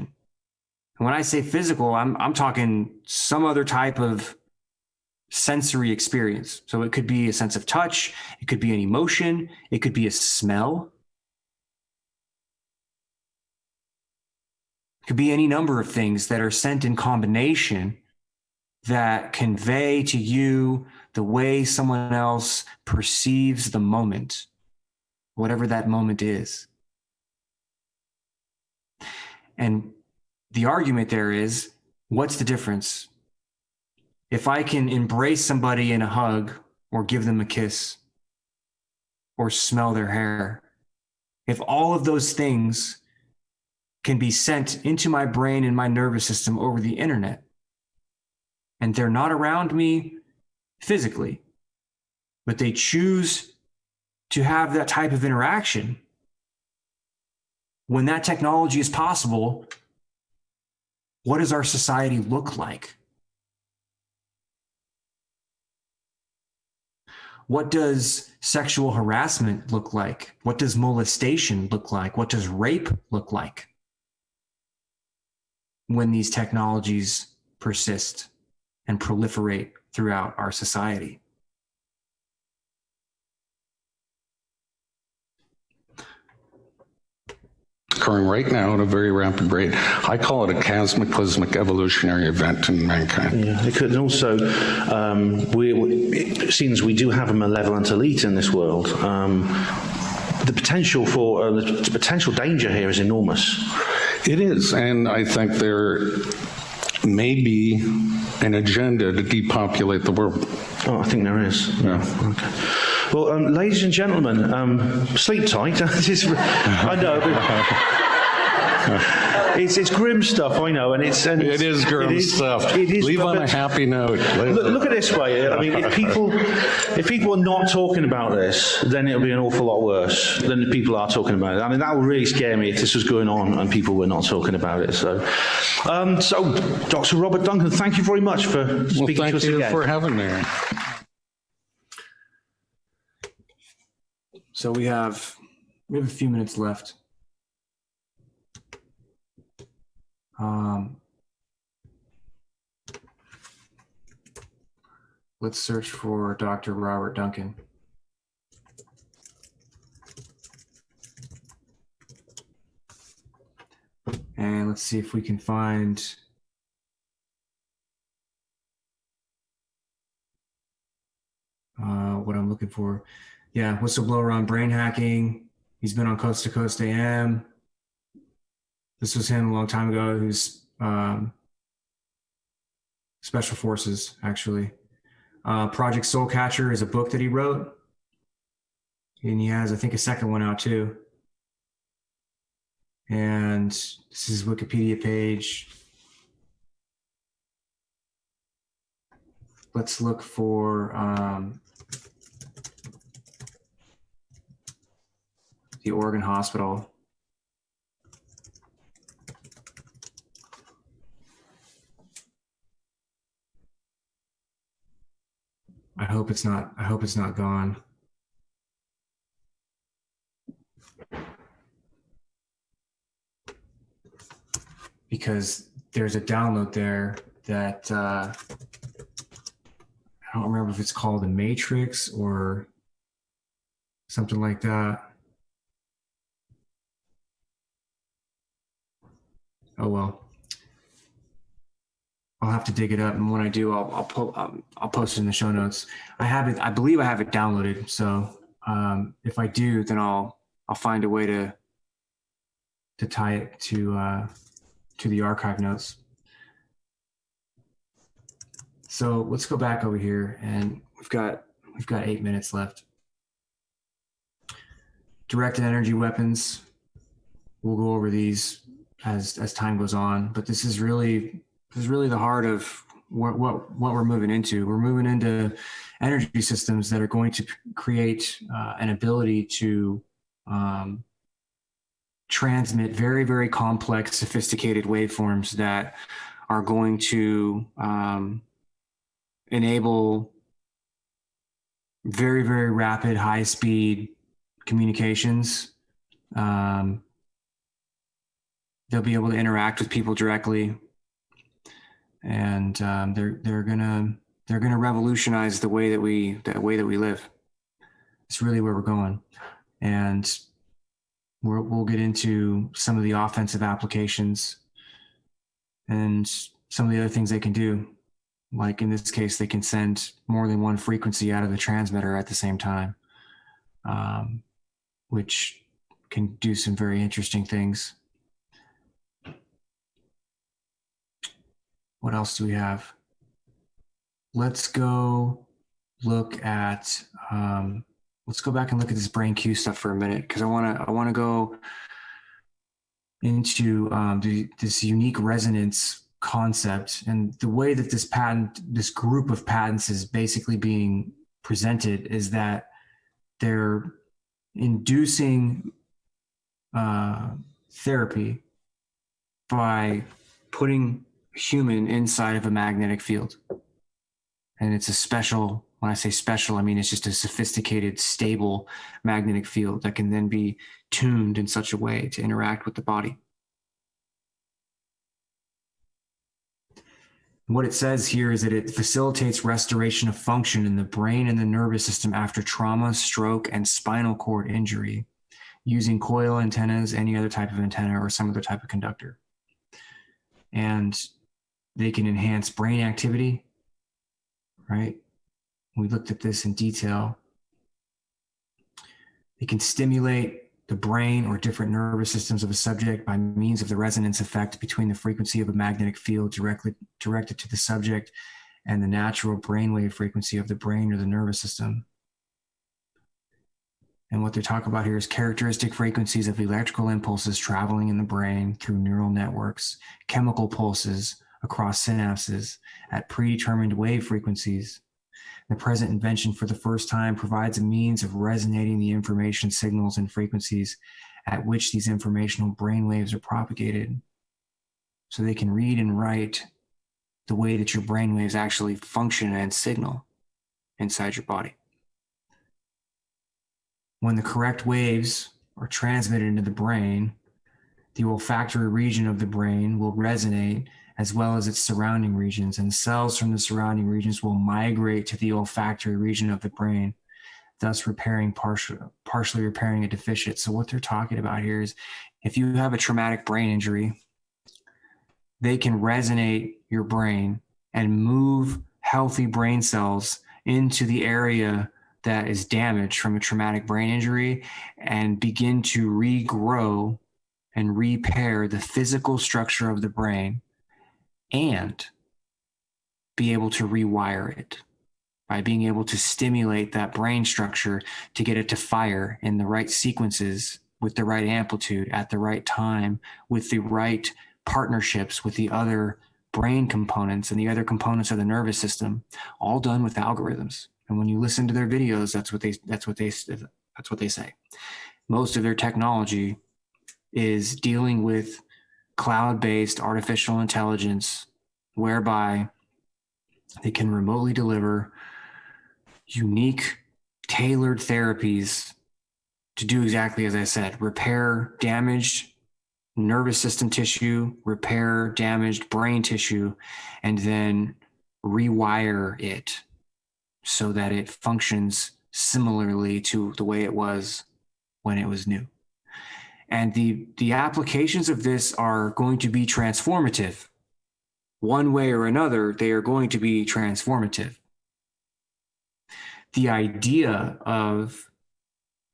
And when I say physical, I'm talking some other type of sensory experience. So it could be a sense of touch, it could be an emotion, it could be a smell. It could be any number of things that are sent in combination that convey to you the way someone else perceives the moment, whatever that moment is. And the argument there is, what's the difference? If I can embrace somebody in a hug or give them a kiss or smell their hair, if all of those things can be sent into my brain and my nervous system over the internet, and they're not around me physically, but they choose to have that type of interaction, when that technology is possible, what does our society look like? What does sexual harassment look like? What does molestation look like? What does rape look like when these technologies persist and proliferate throughout our society? Occurring right now at a very rapid rate. I call it a cataclysmic evolutionary event in mankind. Yeah, it could also, it seems we do have a malevolent elite in this world. The potential for the potential danger here is enormous. It is, and I think there may be an agenda to depopulate the world. Oh, I think there is. Yeah. Okay. Well, ladies and gentlemen, sleep tight. I know. It's grim stuff, I know, and it is grim stuff. It is. Leave on a happy note. Look at it this way. I mean, if people are not talking about this, then it'll be an awful lot worse than the people are talking about it. I mean, that would really scare me if this was going on and people were not talking about it. So, Dr. Robert Duncan, thank you very much for speaking to us again. Thank you for having me. So we have a few minutes left. Let's search for Dr. Robert Duncan. And let's see if we can find what I'm looking for. Yeah, whistleblower on brain hacking. He's been on Coast to Coast AM. This was him a long time ago. Who's Special Forces, actually. Project Soul Catcher is a book that he wrote. And he has, I think, a second one out too. And this is his Wikipedia page. Let's look for the Oregon Hospital. I hope it's not gone. Because there's a download there that I don't remember if it's called a Matrix or something like that. Oh well, I'll have to dig it up, and when I do, I'll post it in the show notes. I have it. I believe I have it downloaded. So if I do, then I'll find a way to tie it to the archive notes. So let's go back over here, and we've got 8 minutes left. Directed energy weapons. We'll go over these as time goes on, but this is really the heart of what we're moving into. We're moving into energy systems that are going to create an ability to transmit very, very complex, sophisticated waveforms that are going to enable very, very rapid, high-speed communications. They'll be able to interact with people directly, and they're gonna revolutionize the way that we live. It's really where we're going, and we'll get into some of the offensive applications and some of the other things they can do. Like in this case, they can send more than one frequency out of the transmitter at the same time, which can do some very interesting things. What else do we have? Let's go look at, let's go back and look at this brain Q stuff for a minute, because I want to go into this unique resonance concept, and the way that this group of patents is basically being presented is that they're inducing therapy by putting human inside of a magnetic field. And it's a special, when I say special, I mean it's just a sophisticated, stable magnetic field that can then be tuned in such a way to interact with the body. What it says here is that it facilitates restoration of function in the brain and the nervous system after trauma, stroke, and spinal cord injury using coil antennas, any other type of antenna, or some other type of conductor. And they can enhance brain activity, right? We looked at this in detail. They can stimulate the brain or different nervous systems of a subject by means of the resonance effect between the frequency of a magnetic field directed to the subject and the natural brainwave frequency of the brain or the nervous system. And what they're talking about here is characteristic frequencies of electrical impulses traveling in the brain through neural networks, chemical pulses across synapses at predetermined wave frequencies. The present invention for the first time provides a means of resonating the information signals and frequencies at which these informational brainwaves are propagated, so they can read and write the way that your brainwaves actually function and signal inside your body. When the correct waves are transmitted into the brain, the olfactory region of the brain will resonate as well as its surrounding regions, and cells from the surrounding regions will migrate to the olfactory region of the brain, thus partially repairing a deficit. So what they're talking about here is if you have a traumatic brain injury, they can resonate your brain and move healthy brain cells into the area that is damaged from a traumatic brain injury and begin to regrow and repair the physical structure of the brain and be able to rewire it by being able to stimulate that brain structure to get it to fire in the right sequences with the right amplitude at the right time with the right partnerships with the other brain components and the other components of the nervous system, all done with algorithms. And when you listen to their videos, that's what they say. Most of their technology is dealing with cloud-based artificial intelligence, whereby they can remotely deliver unique, tailored therapies to do exactly as I said: repair damaged nervous system tissue, repair damaged brain tissue, and then rewire it so that it functions similarly to the way it was when it was new. And the applications of this are going to be transformative. One way or another, they are going to be transformative. The idea of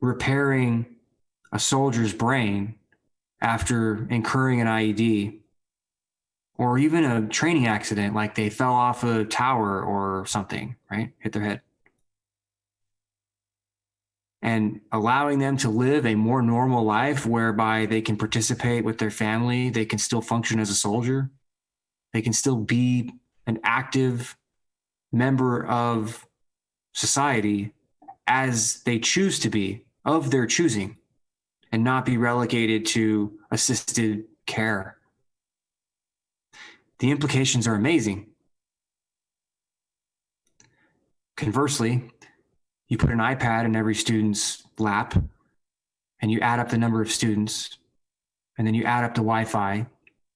repairing a soldier's brain after incurring an IED, or even a training accident, like they fell off a tower or something, right? Hit their head. And allowing them to live a more normal life whereby they can participate with their family, they can still function as a soldier, they can still be an active member of society as they choose to be, of their choosing, and not be relegated to assisted care. The implications are amazing. Conversely, you put an iPad in every student's lap, and you add up the number of students, and then you add up the Wi-Fi,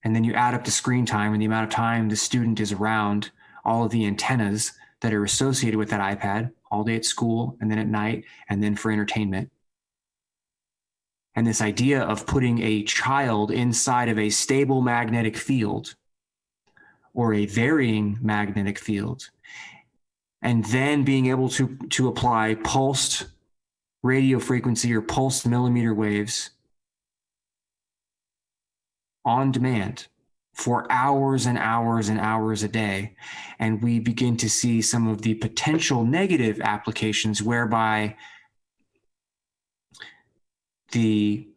and then you add up the screen time and the amount of time the student is around all of the antennas that are associated with that iPad all day at school, and then at night, and then for entertainment. And this idea of putting a child inside of a stable magnetic field or a varying magnetic field, and then being able to apply pulsed radio frequency or pulsed millimeter waves on demand for hours and hours and hours a day. And we begin to see some of the potential negative applications whereby the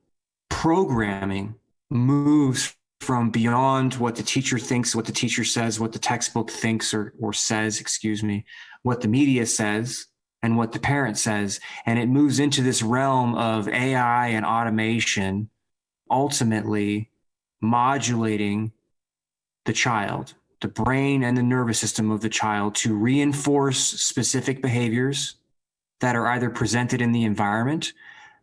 programming moves from beyond what the teacher thinks, what the teacher says, what the textbook thinks or says, what the media says, and what the parent says. And it moves into this realm of AI and automation, ultimately modulating the child, the brain and the nervous system of the child, to reinforce specific behaviors that are either presented in the environment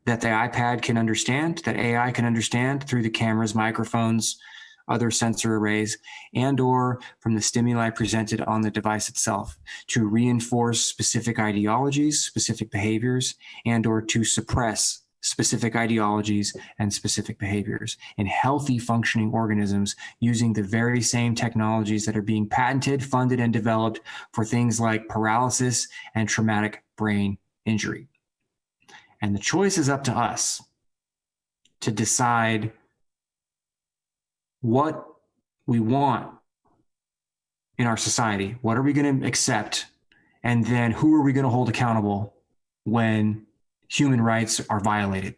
that the iPad can understand, that AI can understand through the cameras, microphones, other sensor arrays, and or from the stimuli presented on the device itself, to reinforce specific ideologies, specific behaviors, and or to suppress specific ideologies and specific behaviors in healthy functioning organisms using the very same technologies that are being patented, funded, and developed for things like paralysis and traumatic brain injury. And the choice is up to us to decide what we want in our society. What are we going to accept? And then who are we going to hold accountable when human rights are violated?